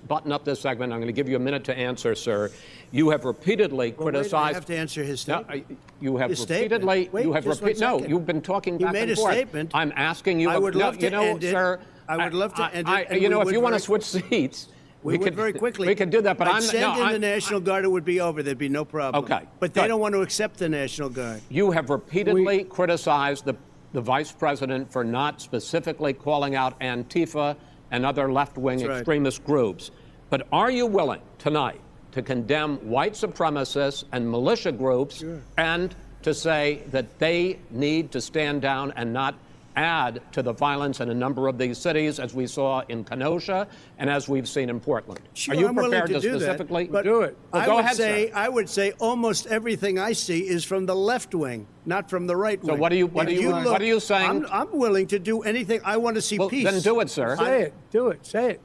button up this segment, I'm going to give you a minute to answer, sir. You have repeatedly criticized. I have to answer his statement. No, you have His repeatedly. statement. Wait, you have just 1 No, second. you've been talking He back made and a forth. statement. I'm asking you. I would love to end it. sir. I would love to end it, and You we know, if would you want to very- switch seats, we would very quickly. We could do that, but I'd send in the National Guard. It would be over. There'd be no problem. Okay, But they good. don't want to accept the National Guard. You have repeatedly criticized the vice president for not specifically calling out Antifa and other left-wing That's right. extremist groups. But are you willing tonight to condemn white supremacists and militia groups and to say that they need to stand down and not add to the violence in a number of these cities, as we saw in Kenosha and as we've seen in Portland? Sure, Are you I'm willing prepared to to do that, specifically but do it? Well, I go would ahead, say sir. I would say almost everything I see is from the left wing, not from the right wing. So what are you saying? I'm willing to do anything. I want to see Well, peace. then do it, sir. Say it. Do it. Say it.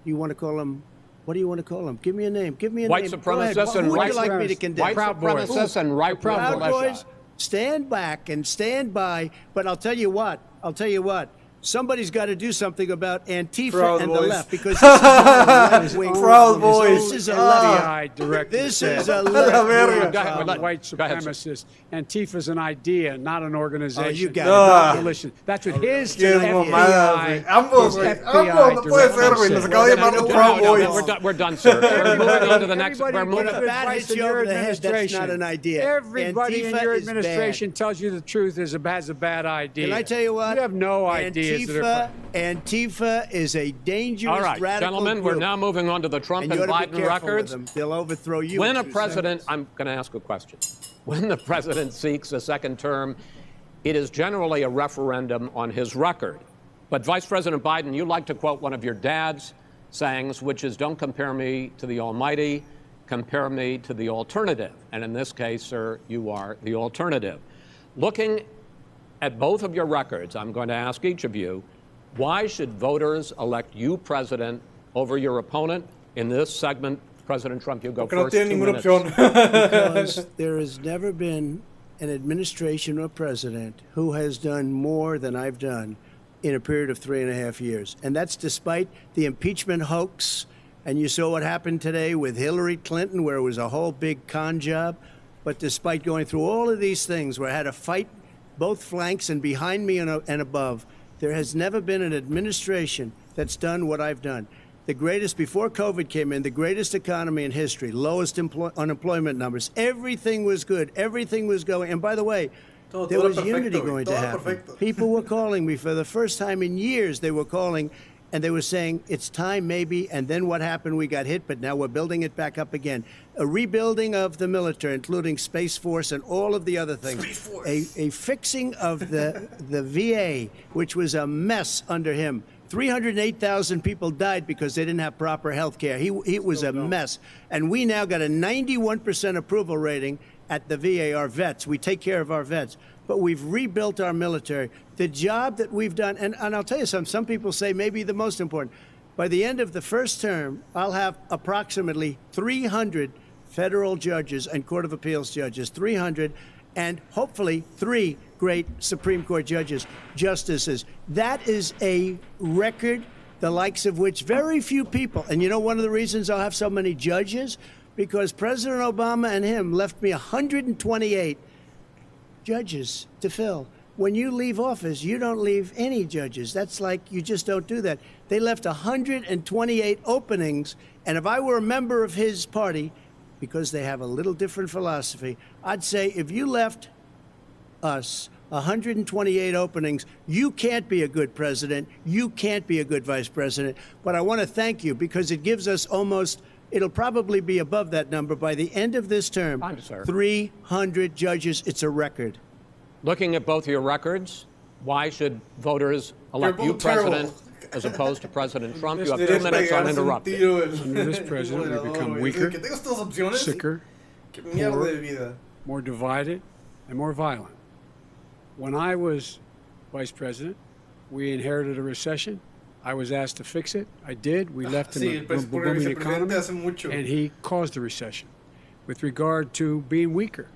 You want to call him? What do you want to call him? Give me a name. Give me a White name. Go ahead. supremacists and Who would white you like me to supremacists. condemn? White Proud Boys. supremacists and right-wing Proud militia. Boys, stand back and stand by. But I'll tell you what. Somebody's got to do something about Antifa Proud and Boys. the left because this is a left-wing. Proud Boys. This is a FBI director This said, is a Go left-wing. ahead, let- white go ahead, sir. supremacists. Antifa's an idea, not an organization. Oh, you got not it. a militia. That's what his Qué FBI, mamada, güey. Ambos, his güey. FBI Ambos, no puede ser, director güey. Nos said. acaba de llamar los Proud Boys. We're done, sir. We're moving on to the next. Everybody We're gives moving. you Bat advice hits in you your over the head, that's administration. not an idea. Everybody in Antifa your is bad. administration tells you the truth has a bad idea. Can I tell you what? You have no ideas. that Antifa is a dangerous All right, radical gentlemen, group. we're now moving on to the Trump And and you ought to be Biden careful with records. them. They'll overthrow you. When in a 2 president, seconds. I'm going to ask a question. When the president seeks a second term, it is generally a referendum on his record. But Vice President Biden, you like to quote one of your dad's sayings, which is, don't compare me to the almighty, compare me to the alternative. And in this case, sir, you are the alternative. Looking at both of your records, I'm going to ask each of you, why should voters elect you president over your opponent? In this segment, President Trump, you go Que no first. tiene 2 ninguna minutes. opción. Because there has never been an administration or president who has done more than I've done in a period of 3.5 years. And that's despite the impeachment hoax. And you saw what happened today with Hillary Clinton, where it was a whole big con job. But despite going through all of these things, where I had to fight both flanks and behind me and above, there has never been an administration that's done what I've done. The greatest, before COVID came in, the greatest economy in history, lowest unemployment numbers. Everything was good. Everything was going. And by the way, there was unity going to happen. People were calling me for the first time in years. They were calling, and they were saying, it's time maybe. And then what happened? We got hit, but now we're building it back up again. A rebuilding of the military, including Space Force and all of the other things. A fixing of the VA, which was a mess under him. 308,000 people died because they didn't have proper health care. It was a mess. And we now got a 91% approval rating at the VA, our vets. We take care of our vets. But we've rebuilt our military. The job that we've done, and I'll tell you something, some people say maybe the most important. By the end of the first term, I'll have approximately 300 federal judges and Court of Appeals judges, 300, and hopefully 3 great Supreme Court justices. That is a record, the likes of which very few people, and you know one of the reasons I'll have so many judges? because President Obama and him left me 128 judges to fill. When you leave office, you don't leave any judges. That's like you just don't do that. They left 128 openings, and if I were a member of his party, because they have a little different philosophy, I'd say if you left us 128 openings, you can't be a good president, you can't be a good vice president. But I want to thank you because it gives us almost, it'll probably be above that number by the end of this term. 300 judges. It's a record. Looking at both your records, why should voters elect you president as opposed to President Trump? You have 2 minutes uninterrupted. Under this president, we become weaker, sicker, poorer, more divided, and more violent. When I was vice president, we inherited a recession. I was asked to fix it. I did. We left him a booming economy, and he caused the recession. With regard to being weaker,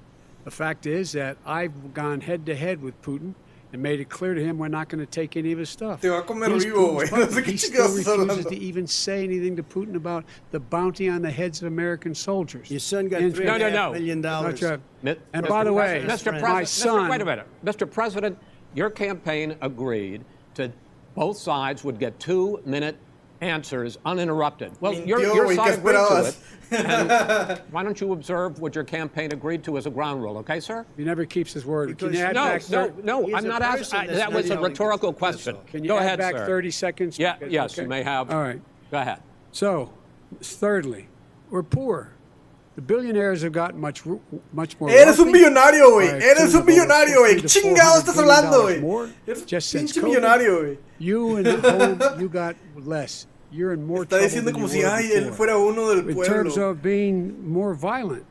the fact is that I've gone head-to-head with Putin and made it clear to him we're not going to take any of his stuff. He still refuses to even say anything to Putin about the bounty on the heads of American soldiers. Your son got $3.5 million. And by the way, my son... Wait a minute. Mr. President, your campaign agreed to both sides would get 2-minute answers uninterrupted. Well, your side agreed to it. And why don't you observe what your campaign agreed to as a ground rule, okay, sir? He never keeps his word. Can you add no, I'm not asking. That was a rhetorical question. Can you go add ahead, back sir. 30 seconds? Yeah, yes, you may have. All right. Go ahead. So, thirdly, we're poor. The billionaires have gotten much more Eres un wealthy. millonario, güey. Eres un millonario, güey. ¿Qué chingado estás hablando, güey? Eres un pinche millonario, güey. You and home, you got less. You're in more trouble than you were él fuera uno del in terms of being more violent.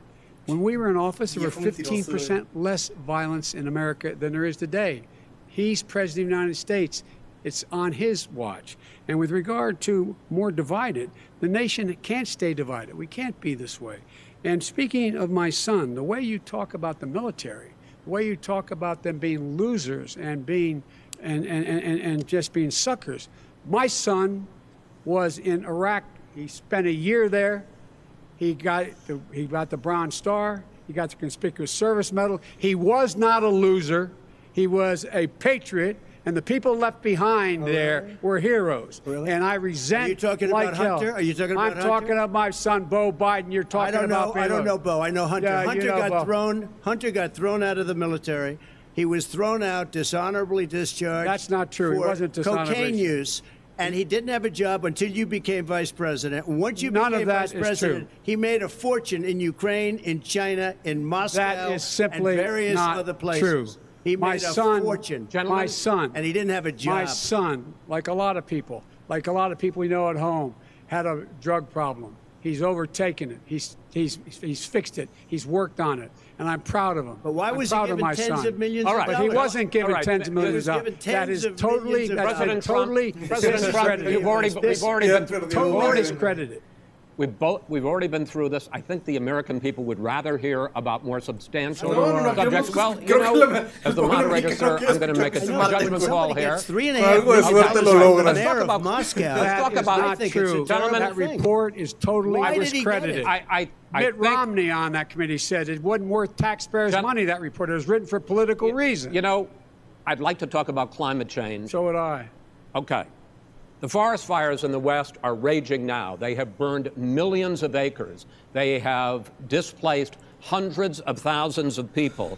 When we were in office, there were 15% less violence in America than there is today. He's president of the United States. It's on his watch. And with regard to more divided, the nation can't stay divided. We can't be this way. And speaking of my son, the way you talk about the military, the way you talk about them being losers and being and just being suckers. My son was in Iraq. He spent a year there. He got the Bronze Star. He got the Conspicuous Service Medal. He was not a loser. He was a patriot. And the people left behind there were heroes. Really? And I resent. Are you talking like about hell. Hunter? Are you talking about Hunter? I'm talking about my son, Beau Biden. You're talking about. I don't know Beau. I know Hunter. Yeah, Hunter you know got Beau. Hunter got thrown out of the military. He was thrown out, dishonorably discharged. That's not true. He wasn't dishonorably. Cocaine use. And he didn't have a job until you became vice president. And once you became vice president, he made a fortune in Ukraine, in China, in Moscow, that is simply and various not other places. True. He made a fortune. My son. And he didn't have a job. My son, like a lot of people we know at home, had a drug problem. He's overtaken it. He's fixed it. He's worked on it. And I'm proud of him. But why was he given tens of millions of dollars? But he wasn't given tens of millions of dollars. That is totally discredited. We've already been totally discredited. We've already been through this. I think the American people would rather hear about more substantial subjects. Well, as the moderator, sir, I'm going to make a judgment call here. It's $3.5 million. Let's talk about Moscow. Let's talk about it. True. Gentlemen, that report is totally discredited. Mitt Romney on that committee said it wasn't worth taxpayers' money, that report. It was written for political reasons. You know, I'd like to talk about climate change. So would I. Okay. The forest fires in the West are raging now. They have burned millions of acres. They have displaced hundreds of thousands of people.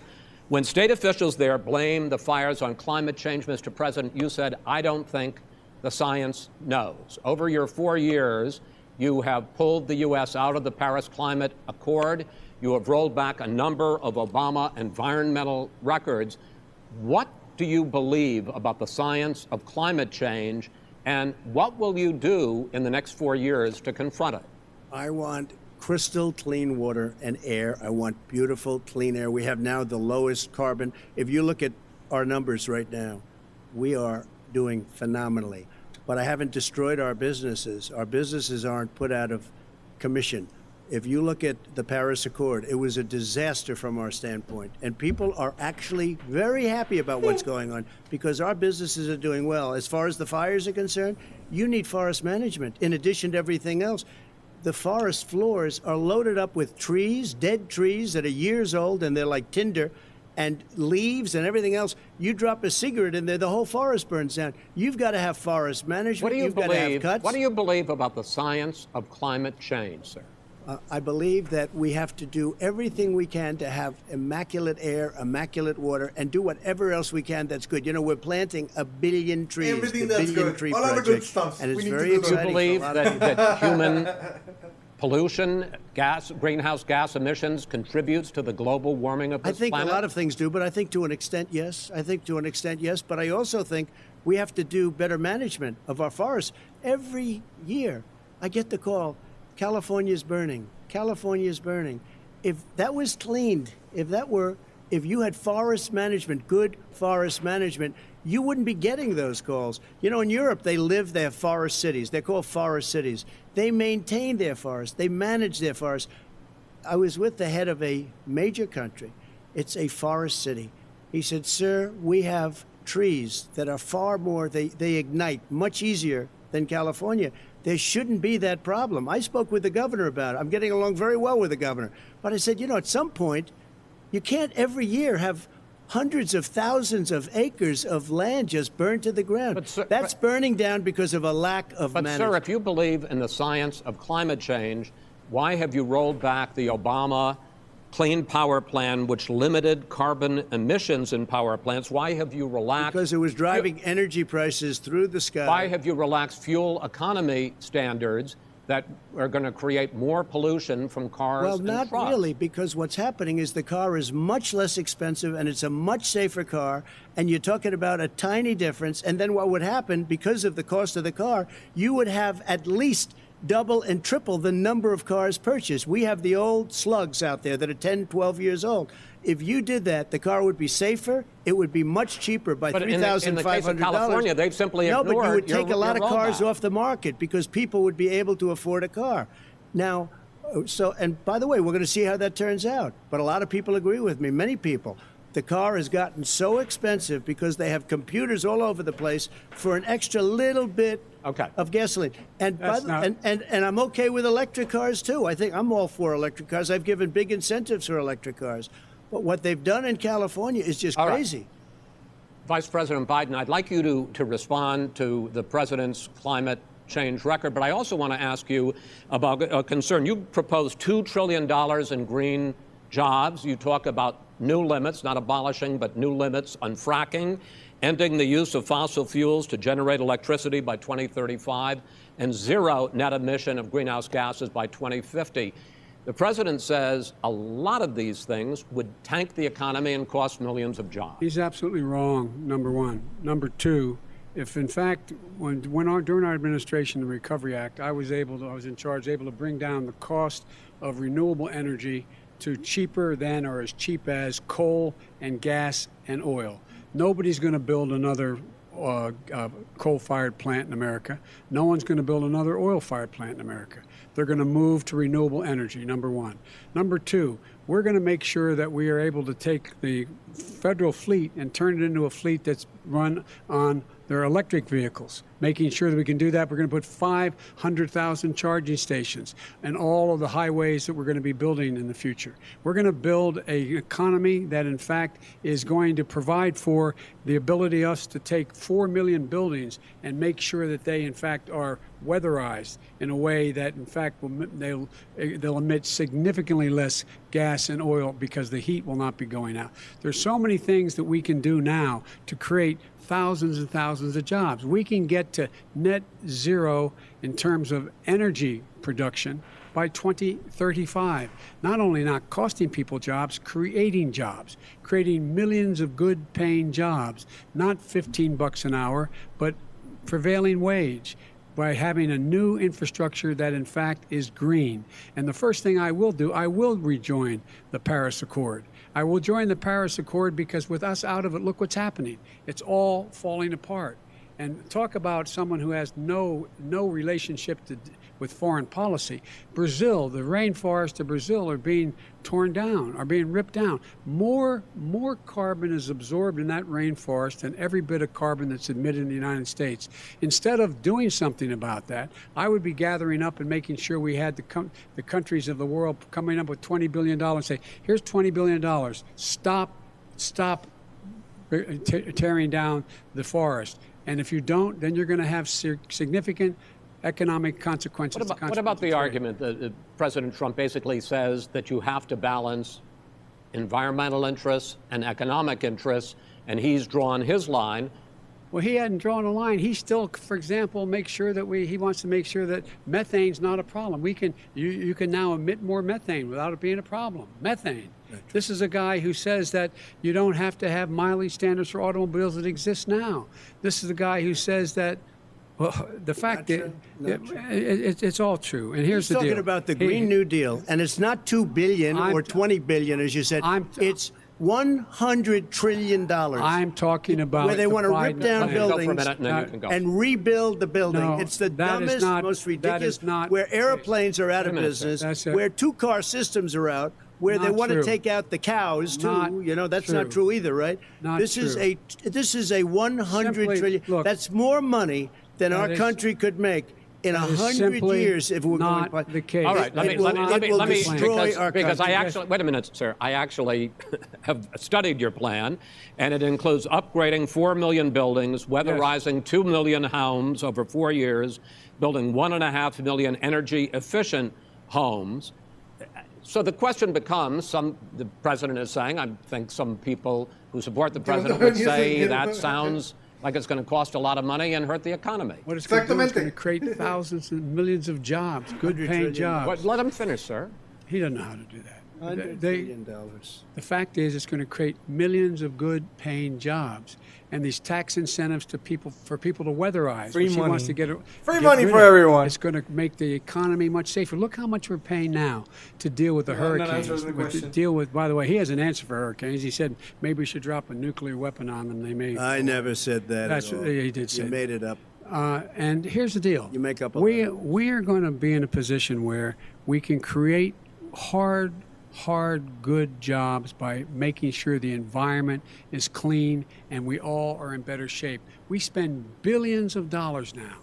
When state officials there blame the fires on climate change, Mr. President, you said, I don't think the science knows. Over your 4 years, you have pulled the U.S. out of the Paris Climate Accord. You have rolled back a number of Obama environmental records. What do you believe about the science of climate change? And what will you do in the next 4 years to confront it? I want crystal clean water and air. I want beautiful, clean air. We have now the lowest carbon. If you look at our numbers right now, we are doing phenomenally. But I haven't destroyed our businesses. Our businesses aren't put out of commission. If you look at the Paris Accord, it was a disaster from our standpoint. And people are actually very happy about what's going on because our businesses are doing well. As far as the fires are concerned, you need forest management in addition to everything else. the forest floors are loaded up with trees, dead trees that are years old, and they're like tinder, and leaves and everything else. You drop a cigarette in there, the whole forest burns down. You've got to have forest management. You've got to have cuts. What do you believe about the science of climate change, sir? I believe that we have to do everything we can to have immaculate air, immaculate water, and do whatever else we can that's good. You know, we're planting 1 billion trees. Everything the that's billion good. tree All of the good project, stuff. and it's We need very to do that. Do you exciting. believe that human pollution, greenhouse gas emissions contributes to the global warming of this I think planet? a lot of things do, but I think to an extent, yes. I think to an extent, yes. But I also think we have to do better management of our forests. Every year, I get the call, California's burning. California's burning. If that was cleaned, if you had forest management, good forest management, you wouldn't be getting those calls. You know, in Europe, they live their forest cities. They're called forest cities. They maintain their forests. They manage their forests. I was with the head of a major country. It's a forest city. He said, sir, we have trees that are far more, they ignite much easier than California. There shouldn't be that problem. I spoke with the governor about it. I'm getting along very well with the governor. But I said, you know, at some point, you can't every year have hundreds of thousands of acres of land just burned to the ground. But, sir, that's burning down because of a lack of management. But, sir, if you believe in the science of climate change, why have you rolled back the Obama Clean Power Plan, which limited carbon emissions in power plants? Why have you relaxed? Because it was driving energy prices through the sky. Why have you relaxed fuel economy standards that are going to create more pollution from cars Well, and not trucks? really, because what's happening is the car is much less expensive and it's a much safer car, and you're talking about a tiny difference. And then what would happen, because of the cost of the car, you would have at least double and triple the number of cars purchased. We have the old slugs out there that are 10, 12 years old. If you did that, the car would be safer. It would be much cheaper by $3,500. In the case of California, they've simply ignored No, but you would take your a lot of cars rollback. off the market because people would be able to afford a car. Now, and by the way, we're going to see how that turns out. But a lot of people agree with me, many people. The car has gotten so expensive because they have computers all over the place for an extra little bit of gasoline. And and I'm okay with electric cars, too. I think I'm all for electric cars. I've given big incentives for electric cars. But what they've done in California is just crazy. Right. Vice President Biden, I'd like you to respond to the president's climate change record, but I also want to ask you about a concern. You proposed $2 trillion in green jobs. You talk about new limits, not abolishing, but new limits on fracking, ending the use of fossil fuels to generate electricity by 2035, and zero net emission of greenhouse gases by 2050. The president says a lot of these things would tank the economy and cost millions of jobs. He's absolutely wrong, number one. Number two, if in fact, during our administration, the Recovery Act, I was in charge, able to bring down the cost of renewable energy to cheaper than or as cheap as coal and gas and oil. Nobody's going to build another coal-fired plant in America. No one's going to build another oil-fired plant in America. They're going to move to renewable energy, number one. Number two, we're going to make sure that we are able to take the federal fleet and turn it into a fleet that's run on their electric vehicles. Making sure that we can do that, we're going to put 500,000 charging stations in all of the highways that we're going to be building in the future. We're going to build an economy that, in fact, is going to provide for the ability of us to take 4 million buildings and make sure that they, in fact, are weatherized in a way that, in fact, they'll emit significantly less gas and oil because the heat will not be going out. There's so many things that we can do now to create thousands and thousands of jobs. We can get to net zero in terms of energy production by 2035. Not only not costing people jobs, creating millions of good paying jobs, not $15 an hour, but prevailing wage, by having a new infrastructure that in fact is green. And the first thing I will do, I will rejoin the Paris Accord. I will join the Paris Accord because with us out of it, look what's happening. It's all falling apart. And talk about someone who has no relationship with foreign policy. Brazil, the rainforests of Brazil are being torn down, are being ripped down. More carbon is absorbed in that rainforest than every bit of carbon that's emitted in the United States. Instead of doing something about that, I would be gathering up and making sure we had the countries of the world coming up with $20 billion and say, here's $20 billion. Stop tearing down the forest. And if you don't, then you're going to have significant economic consequences. What about the argument that President Trump basically says that you have to balance environmental interests and economic interests, and he's drawn his line? Well, he hadn't drawn a line. He still, for example, he wants to make sure that methane's not a problem. You can now emit more methane without it being a problem. Methane. This is a guy who says that you don't have to have mileage standards for automobiles that exist now. This is a guy who says that, well, the fact that it's all true. And here's the deal. He's talking about the Green New Deal, and it's not $2 billion or $20 billion, as you said. It's $100 trillion. I'm talking about where they want to rip down buildings and rebuild the building. No, it's the dumbest, most ridiculous. Where airplanes are out of business, where two-car systems are out, where they want to take out the cows too. That's not true either, right? This is a $100 trillion. Look, that's more money than our country could make in 100 years if we're not going the case. All right, let me destroy our because country. I actually wait a minute, sir. I actually have studied your plan, and it includes upgrading 4 million buildings, weatherizing 2 million homes over 4 years, building 1.5 million energy-efficient homes. So the question becomes: the president is saying, I think some people who support the president would say that sounds like it's going to cost a lot of money and hurt the economy. What it's going to do is going to create thousands and millions of jobs, good-paying jobs. But let him finish, sir. He doesn't know how to do that. $100 billion. The fact is, it's going to create millions of good-paying jobs, and these tax incentives for people to weatherize. Free money. Wants to get money for everyone. It's going to make the economy much safer. Look how much we're paying now to deal with the hurricanes. By the way, he has an answer for hurricanes. He said maybe we should drop a nuclear weapon on them. They may. I never said that. That's at all. He did say. You made it up. And here's the deal. You make up. We are going to be in a position where we can create hard, good jobs by making sure the environment is clean and we all are in better shape. We spend billions of dollars now,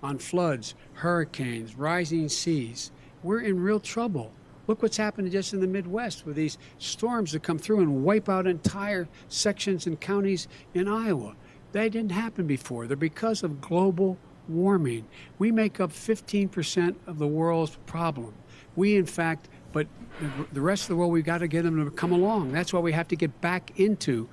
on floods, hurricanes, rising seas. We're in real trouble. Look what's happened just in the Midwest with these storms that come through and wipe out entire sections and counties in Iowa. They didn't happen before. They're because of global warming. We make up 15% of the world's problem. But the rest of the world, we've got to get them to come along. That's why we have to get back into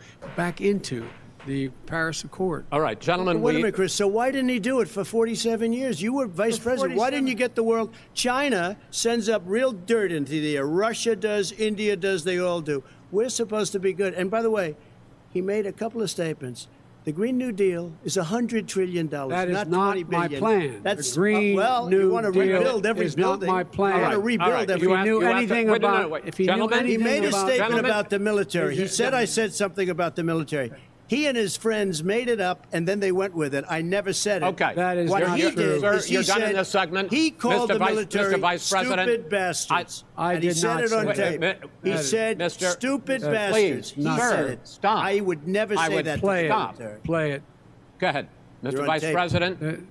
the Paris Accord. All right, gentlemen. Wait a minute, Chris. So why didn't he do it for 47 years? You were vice president. Why didn't you get the world? China sends up real dirt into the air. Russia does. India does. They all do. We're supposed to be good. And by the way, he made a couple of statements. The Green New Deal is $100 trillion, that is not not $20 my billion. plan. That's the Green New you want to Deal rebuild every is building. Not my plan. I want to rebuild every. If he knew anything about, he made a statement about the military. He said I said something about the military. He and his friends made it up, and then they went with it. I never said it. Okay. That is what not he true. did Sir, is he you're done said in this segment. he called the military Mr. Vice President, stupid bastards. I and did he said not it on say tape. He said stupid bastards. Please, he sir, said it. stop. I would never say that. Play to it. Play it. Go ahead. Mr. Vice President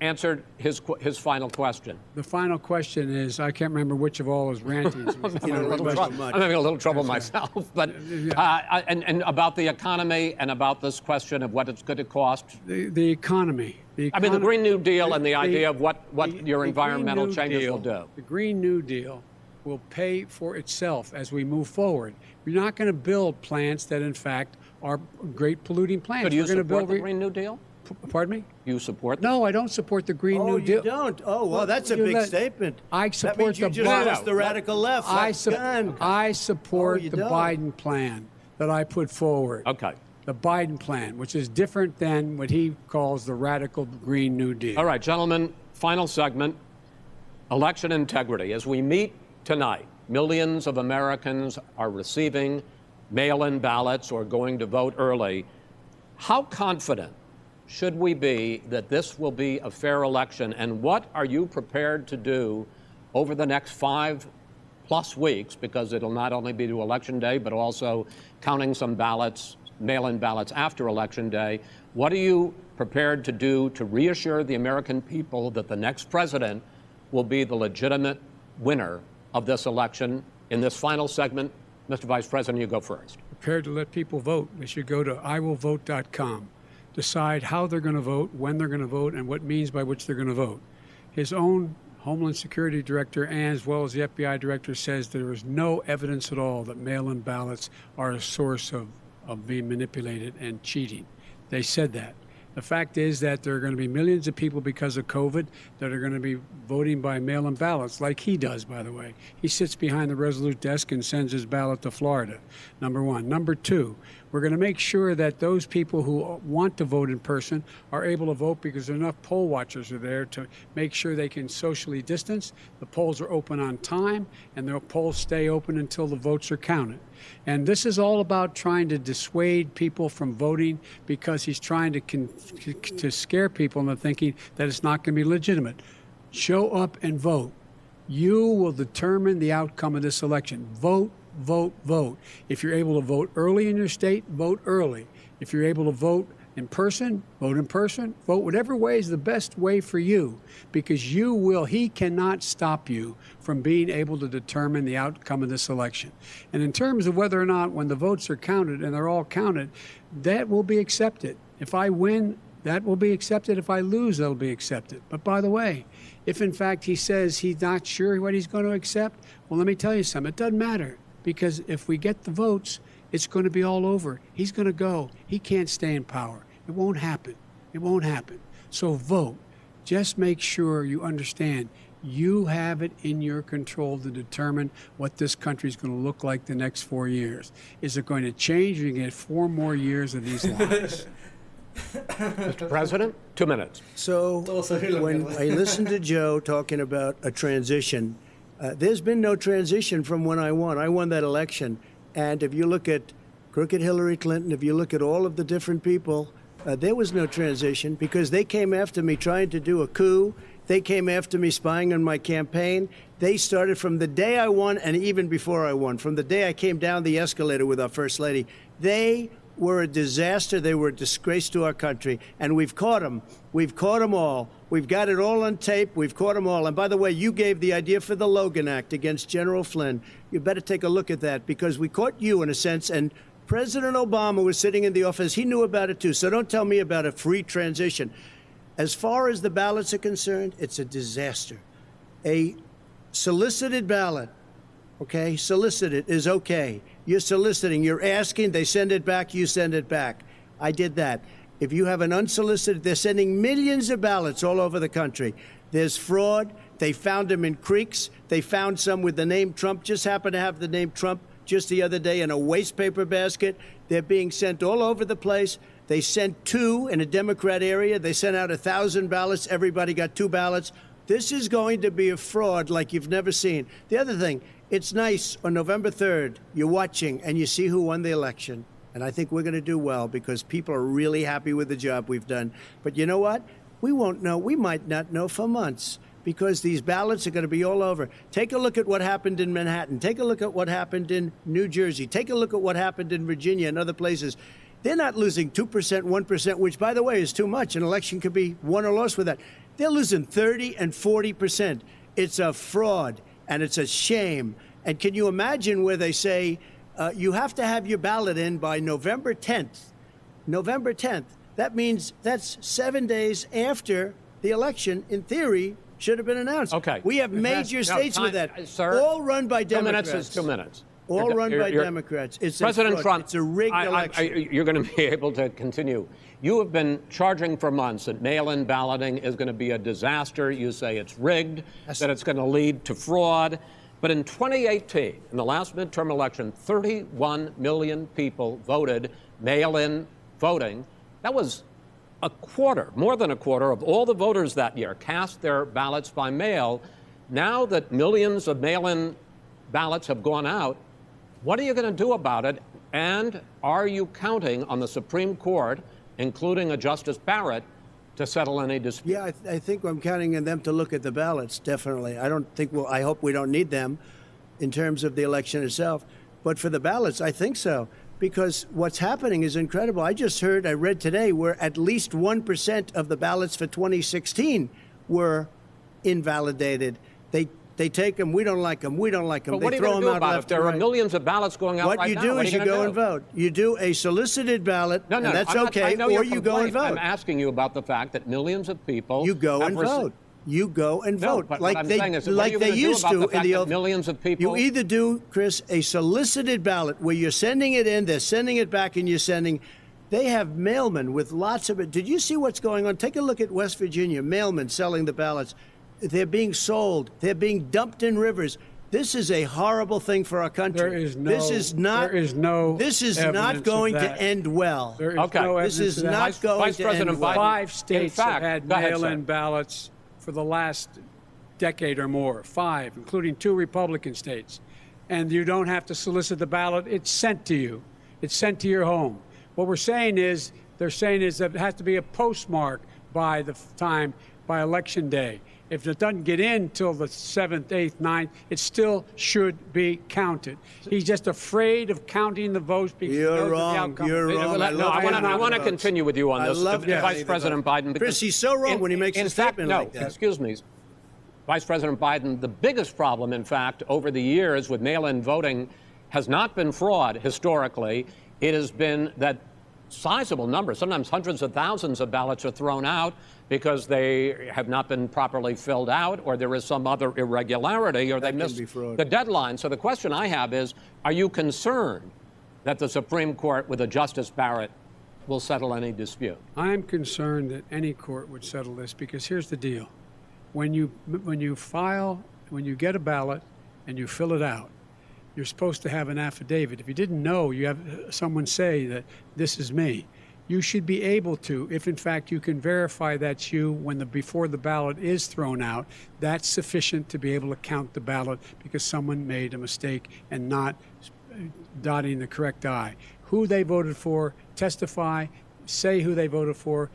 answered his final question. The final question is, I can't remember which of all his rantings. I'm having a little trouble myself. But and about the economy and about this question of what it's going to cost. The economy. I mean, the Green New Deal and the idea of what your environmental changes will do. The Green New Deal will pay for itself as we move forward. We're not going to build plants that, in fact, are great polluting plants. So do you support the Green New Deal? Pardon me? You support? No, I don't support the Green New Deal. Oh, you don't? Oh, well, that's a big statement. I support that means you just lost the radical left. I support the Biden plan that I put forward. Okay. The Biden plan, which is different than what he calls the radical Green New Deal. All right, gentlemen, final segment, election integrity. As we meet tonight, millions of Americans are receiving mail-in ballots or going to vote early. How confident should we be that this will be a fair election? And what are you prepared to do over the next 5+ weeks, because it'll not only be to Election Day, but also counting some ballots, mail-in ballots after Election Day? What are you prepared to do to reassure the American people that the next president will be the legitimate winner of this election? In this final segment, Mr. Vice President, you go first. Prepared to let people vote. They should go to iwillvote.com, decide how they're going to vote, when they're going to vote, and what means by which they're going to vote. His own Homeland Security Director, and as well as the FBI Director, says there is no evidence at all that mail-in ballots are a source of being manipulated and cheating. They said that. The fact is that there are going to be millions of people because of COVID that are going to be voting by mail-in ballots, like he does, by the way. He sits behind the Resolute desk and sends his ballot to Florida, number one. Number two, we're going to make sure that those people who want to vote in person are able to vote because enough poll watchers are there to make sure they can socially distance. The polls are open on time, and the polls stay open until the votes are counted. And this is all about trying to dissuade people from voting because he's trying to scare people into thinking that it's not going to be legitimate. Show up and vote. You will determine the outcome of this election. Vote, vote, vote. If you're able to vote early in your state, vote early. If you're able to vote in person, vote in person. Vote whatever way is the best way for you, because he cannot stop you from being able to determine the outcome of this election. And in terms of whether or not when the votes are counted, and they're all counted, that will be accepted. If I win, that will be accepted. If I lose, that'll be accepted. But by the way, if in fact he says he's not sure what he's going to accept, well, let me tell you something. It doesn't matter, because if we get the votes, it's going to be all over. He's going to go. He can't stay in power. It won't happen. It won't happen. So vote. Just make sure you understand you have it in your control to determine what this country is going to look like the next 4 years. Is it going to change? You're going to get 4 more years of these lies. Mr. President, 2 minutes. So when I listened to Joe talking about a transition, there's been no transition from when I won. I won that election. And if you look at crooked Hillary Clinton, if you look at all of the different people, there was no transition, because they came after me trying to do a coup. They came after me spying on my campaign. They started from the day I won, and even before I won, from the day I came down the escalator with our First Lady. They were a disaster. They were a disgrace to our country. And we've caught them. We've caught them all. We've got it all on tape. We've caught them all. And by the way, you gave the idea for the Logan Act against General Flynn. You better take a look at that, because we caught you in a sense. And President Obama was sitting in the office. He knew about it, too. So don't tell me about a free transition. As far as the ballots are concerned, it's a disaster. A solicited ballot, okay, solicited is okay. You're soliciting, you're asking, they send it back, you send it back. I did that. If you have an unsolicited, they're sending millions of ballots all over the country. There's fraud. They found them in creeks. They found some with the name Trump, just happened to have the name Trump just the other day in a waste paper basket. They're being sent all over the place. They sent 2 in a Democrat area. They sent out 1,000 ballots. Everybody got 2 ballots. This is going to be a fraud like you've never seen. The other thing, it's nice on November 3rd, you're watching and you see who won the election. And I think we're going to do well, because people are really happy with the job we've done. But you know what? We won't know. We might not know for months, because these ballots are going to be all over. Take a look at what happened in Manhattan. Take a look at what happened in New Jersey. Take a look at what happened in Virginia and other places. They're not losing 2%, 1%, which, by the way, is too much. An election could be won or lost with that. They're losing 30 and 40%. It's a fraud, and it's a shame. And can you imagine where they say you have to have your ballot in by November 10th? November 10th. That means that's 7 days after the election, in theory, should have been announced. Okay. We have major states with that. Sir, all run by 2 Democrats. 2 minutes is 2 minutes. All run by Democrats. It's President Trump, it's a rigged election. You're going to be able to continue. You have been charging for months that mail-in balloting is going to be a disaster. You say it's rigged, that it's going to lead to fraud. But in 2018, in the last midterm election, 31 million people voted mail-in voting. That was a quarter, more than a quarter of all the voters that year cast their ballots by mail. Now that millions of mail-in ballots have gone out, what are you going to do about it? And are you counting on the Supreme Court including a Justice Barrett, to settle any dispute? Yeah, I think I'm counting on them to look at the ballots, definitely. I don't think I hope we don't need them in terms of the election itself. But for the ballots, I think so. Because what's happening is incredible. I read today, where at least 1% of the ballots for 2016 were invalidated. They take them, we don't like them, we don't like them. But they throw them out left if there are millions of ballots going out right now? What you do is you go and vote. You do a solicited ballot, and that's okay, or you go and vote. I'm asking you about the fact that millions of people You go and vote. You go and vote, but like they used to in the old. Millions of people. You either do, Chris, a solicited ballot where you're sending it in, they're sending it back, and you're sending. They have mailmen with lots of it. Did you see what's going on? Take a look at West Virginia. Mailmen selling the ballots. They're being sold. They're being dumped in rivers. This is a horrible thing for our country. There is no. This is not. There is no. This is not going to end well. There is no This is not going to end well. 5 states have had mail-in ballots for the last decade or more. 5, including 2 Republican states. And you don't have to solicit the ballot. It's sent to you. It's sent to your home. What they're saying is that it has to be a postmark by election day. If it doesn't get in till the 7th, 8th, 9th, it still should be counted. He's just afraid of counting the votes because You're wrong. You're wrong. I want to continue with you on this, Vice President Biden. Chris, he's so wrong when he makes a statement like that. Excuse me. Vice President Biden, the biggest problem, in fact, over the years with mail-in voting has not been fraud historically. It has been that sizable numbers, sometimes hundreds of thousands of ballots are thrown out because they have not been properly filled out, or there is some other irregularity, or they missed the deadline. So the question I have is, are you concerned that the Supreme Court with a Justice Barrett will settle any dispute? I'm concerned that any court would settle this because here's the deal. When you get a ballot and you fill it out, you're supposed to have an affidavit. If you didn't know, you have someone say that this is me. You should be able to, if in fact you can verify that's you before the ballot is thrown out, that's sufficient to be able to count the ballot because someone made a mistake and not dotting the correct I. Who they voted for, testify, say who they voted for,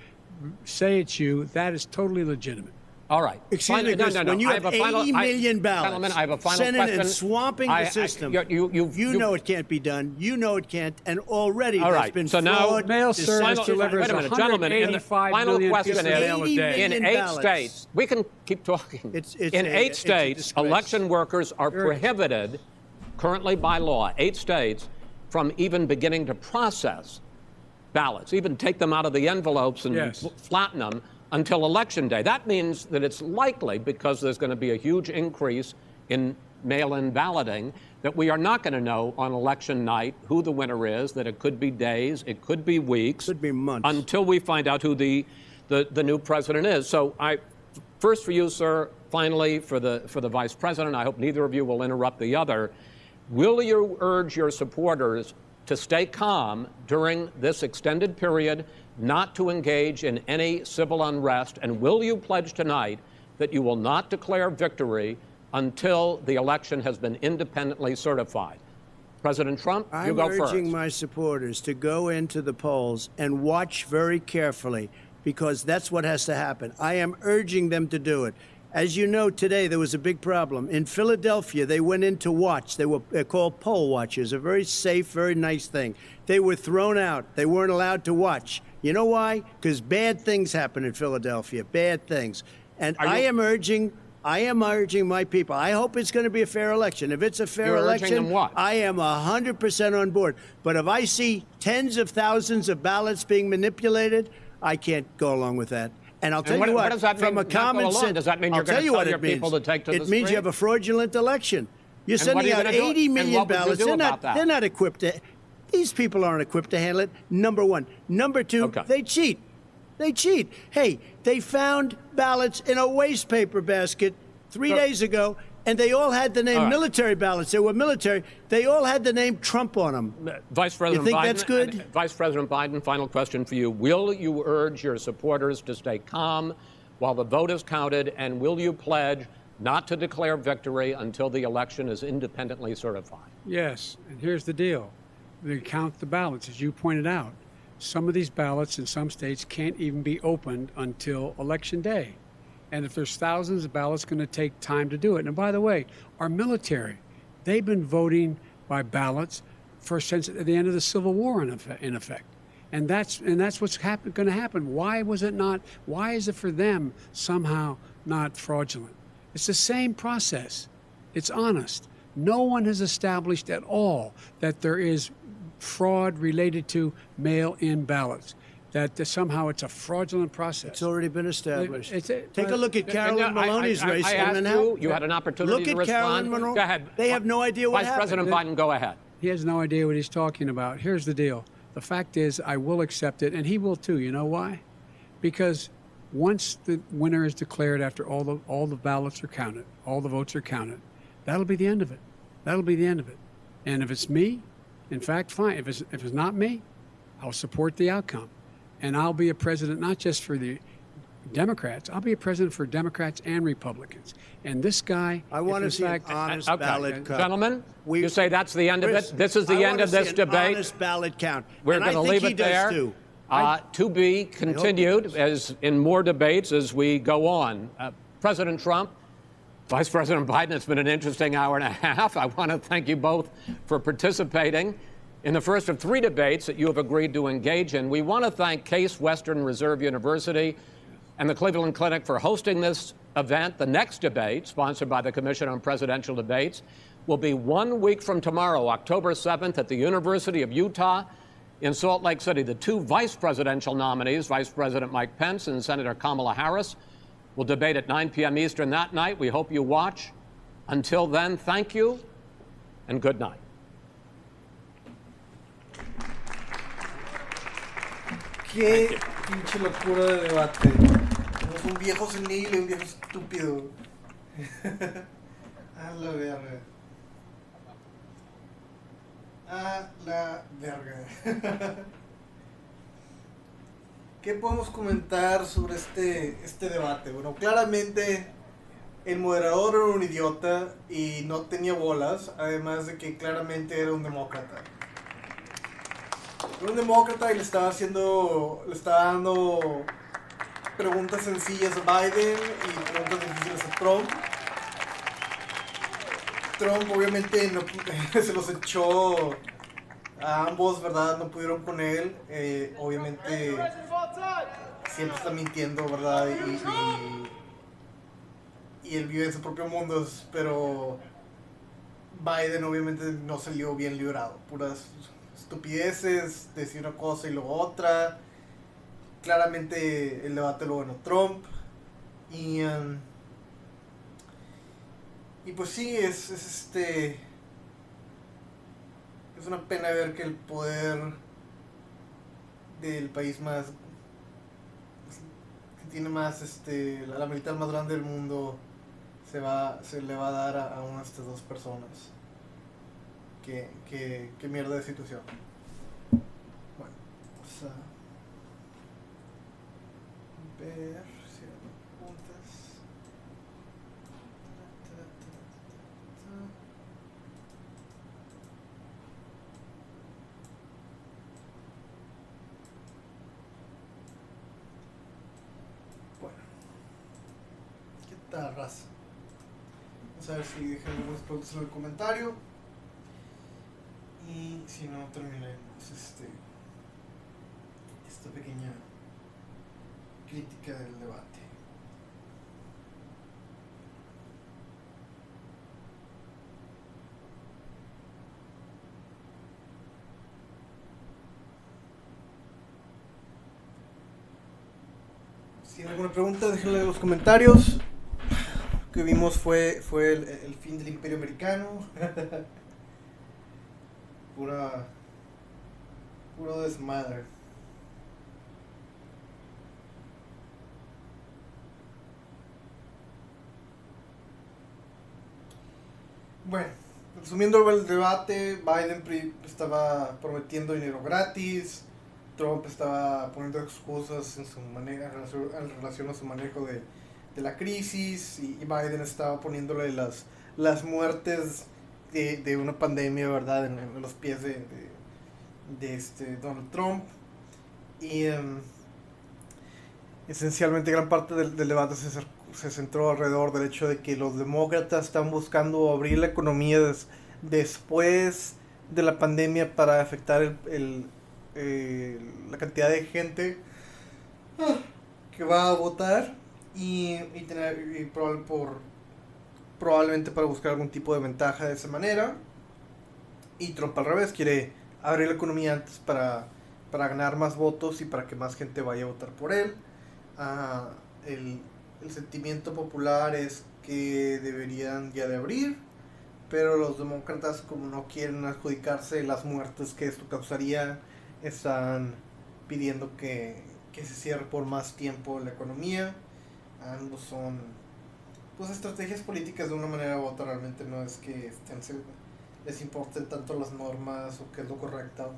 say it's you, that is totally legitimate. All right. Excuse me, Chris, when you have 80 million ballots sent in and swamping the system, you know it can't be done. You know it can't. And already there's been fraud. Mail service delivers wait a minute, gentlemen. And the final question is, in 8 states, we can keep talking. In 8 states, election workers are prohibited currently by law, 8 states, from even beginning to process ballots, even take them out of the envelopes and flatten them until Election Day. That means that it's likely, because there's going to be a huge increase in mail-in balloting, that we are not going to know on election night who the winner is, that it could be days, it could be weeks. Could be months. Until we find out who the new president is. So first for you, sir, finally for the Vice President, I hope neither of you will interrupt the other. Will you urge your supporters to stay calm during this extended period, not to engage in any civil unrest? And will you pledge tonight that you will not declare victory until the election has been independently certified? President Trump, you go first. I'm urging my supporters to go into the polls and watch very carefully, because that's what has to happen. I am urging them to do it. As you know, today there was a big problem. In Philadelphia, they went in to watch. They're called poll watchers, a very safe, very nice thing. They were thrown out. They weren't allowed to watch. You know why? Because bad things happen in Philadelphia, bad things. And I am urging my people. I hope it's going to be a fair election. If it's a fair election, I am 100% on board. But if I see tens of thousands of ballots being manipulated, I can't go along with that. And I'll tell you what, does that mean, from a common sense, does that mean you're going to tell your people to take to the street? It means you have a fraudulent election. You're sending out 80 million ballots. They're not equipped to. These people aren't equipped to handle it, number one. Number two, they cheat. They cheat. Hey, they found ballots in a waste paper basket 3 days ago, and they all had the name military ballots. They were military. They all had the name Trump on them. Vice President you think Biden, that's good? Vice President Biden, final question for you. Will you urge your supporters to stay calm while the vote is counted, and will you pledge not to declare victory until the election is independently certified? Yes, and here's the deal. They count the ballots, as you pointed out. some of these ballots in some states can't even be opened until Election Day. And if there's thousands of ballots, it's going to take time to do it. And by the way, our military, they've been voting by ballots since the end of the Civil War, in effect. And that's what's going to happen. Why was it not? Why is it for them somehow not fraudulent? It's the same process. It's honest. No one has established at all that there is fraud related to mail-in ballots, that somehow it's a fraudulent process. It's already been established. Take a look at Carolyn Maloney's race. I asked you had an opportunity to respond. Look at Carolyn Maloney. Go ahead. They have no idea what Vice happened. President Biden, go ahead. He has no idea what he's talking about. Here's the deal. The fact is, I will accept it, and he will too. You know why? Because once the winner is declared, after all the ballots are counted, all the votes are counted, that'll be the end of it. That'll be the end of it. And if it's me, in fact, fine. If it's not me, I'll support the outcome. And I'll be a president not just for the Democrats. I'll be a president for Democrats and Republicans. And this guy, I want to see an honest ballot count. Gentlemen, you say that's the end of it? This is the end of this debate? Honest ballot count. We're going to leave it there. To be continued as in more debates as we go on. President Trump, Vice President Biden, it's been an interesting hour and a half. I want to thank you both for participating in the first of 3 debates that you have agreed to engage in. We want to thank Case Western Reserve University and the Cleveland Clinic for hosting this event. The next debate, sponsored by the Commission on Presidential Debates, will be 1 week from tomorrow, October 7th, at the University of Utah in Salt Lake City. The 2 vice presidential nominees, Vice President Mike Pence and Senator Kamala Harris, will debate at 9 p.m. Eastern that night. We hope you watch. Until then, thank you and good night. Qué pinche locura de debate. Tenemos un viejo senil y un viejo estúpido. A la verga. A la verga. ¿Qué podemos comentar sobre este debate? Bueno, claramente el moderador era un idiota y no tenía bolas, además de que claramente era un demócrata. Era un demócrata y le estaba dando preguntas sencillas a Biden y preguntas difíciles a Trump. Trump obviamente no, se los echó a ambos, ¿verdad? No pudieron con él. Obviamente siempre está mintiendo, ¿verdad? Y él vive en su propio mundo, pero Biden obviamente no salió bien librado. Puras estupideces, decir una cosa y luego otra. Claramente el debate lo ganó Trump. Y pues sí, es una pena ver que el poder del país más que tiene más la militar más grande del mundo se le va a dar a una de estas 2 personas. Qué mierda de situación. Bueno, vamos a ver si hay preguntas. Bueno, ¿qué tal, raza? Vamos a ver si dejan algunas preguntas en el comentario. Y si no, terminemos esta pequeña crítica del debate. Si tienen alguna pregunta, déjenla en los comentarios. Lo que vimos fue el fin del Imperio Americano. Puro desmadre. Bueno, resumiendo el debate, Biden estaba prometiendo dinero gratis, Trump estaba poniendo excusas en relación a su manejo de la crisis, y Biden estaba poniéndole las muertes de una pandemia, ¿verdad?, en los pies de Donald Trump. Y esencialmente gran parte del debate se centró alrededor del hecho de que los demócratas están buscando abrir la economía después de la pandemia para afectar la cantidad de gente que va a votar y probablemente para buscar algún tipo de ventaja de esa manera. Y Trump al revés quiere abrir la economía antes para ganar más votos y para que más gente vaya a votar por él. El sentimiento popular es que deberían ya de abrir, pero los demócratas, como no quieren adjudicarse las muertes que esto causaría, están pidiendo que se cierre por más tiempo la economía. Ambos son pues estrategias políticas de una manera u otra. Realmente no es que les importen tanto las normas o qué es lo correcto.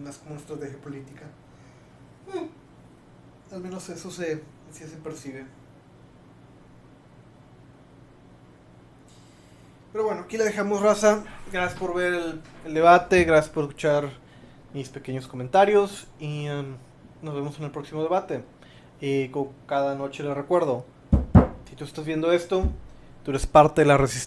No es como una estrategia política. Al menos eso sí se percibe. Pero bueno, aquí la dejamos, raza. Gracias por ver el debate, gracias por escuchar mis pequeños comentarios y nos vemos en el próximo debate. Como cada noche les recuerdo, si tú estás viendo esto, tú eres parte de la resistencia.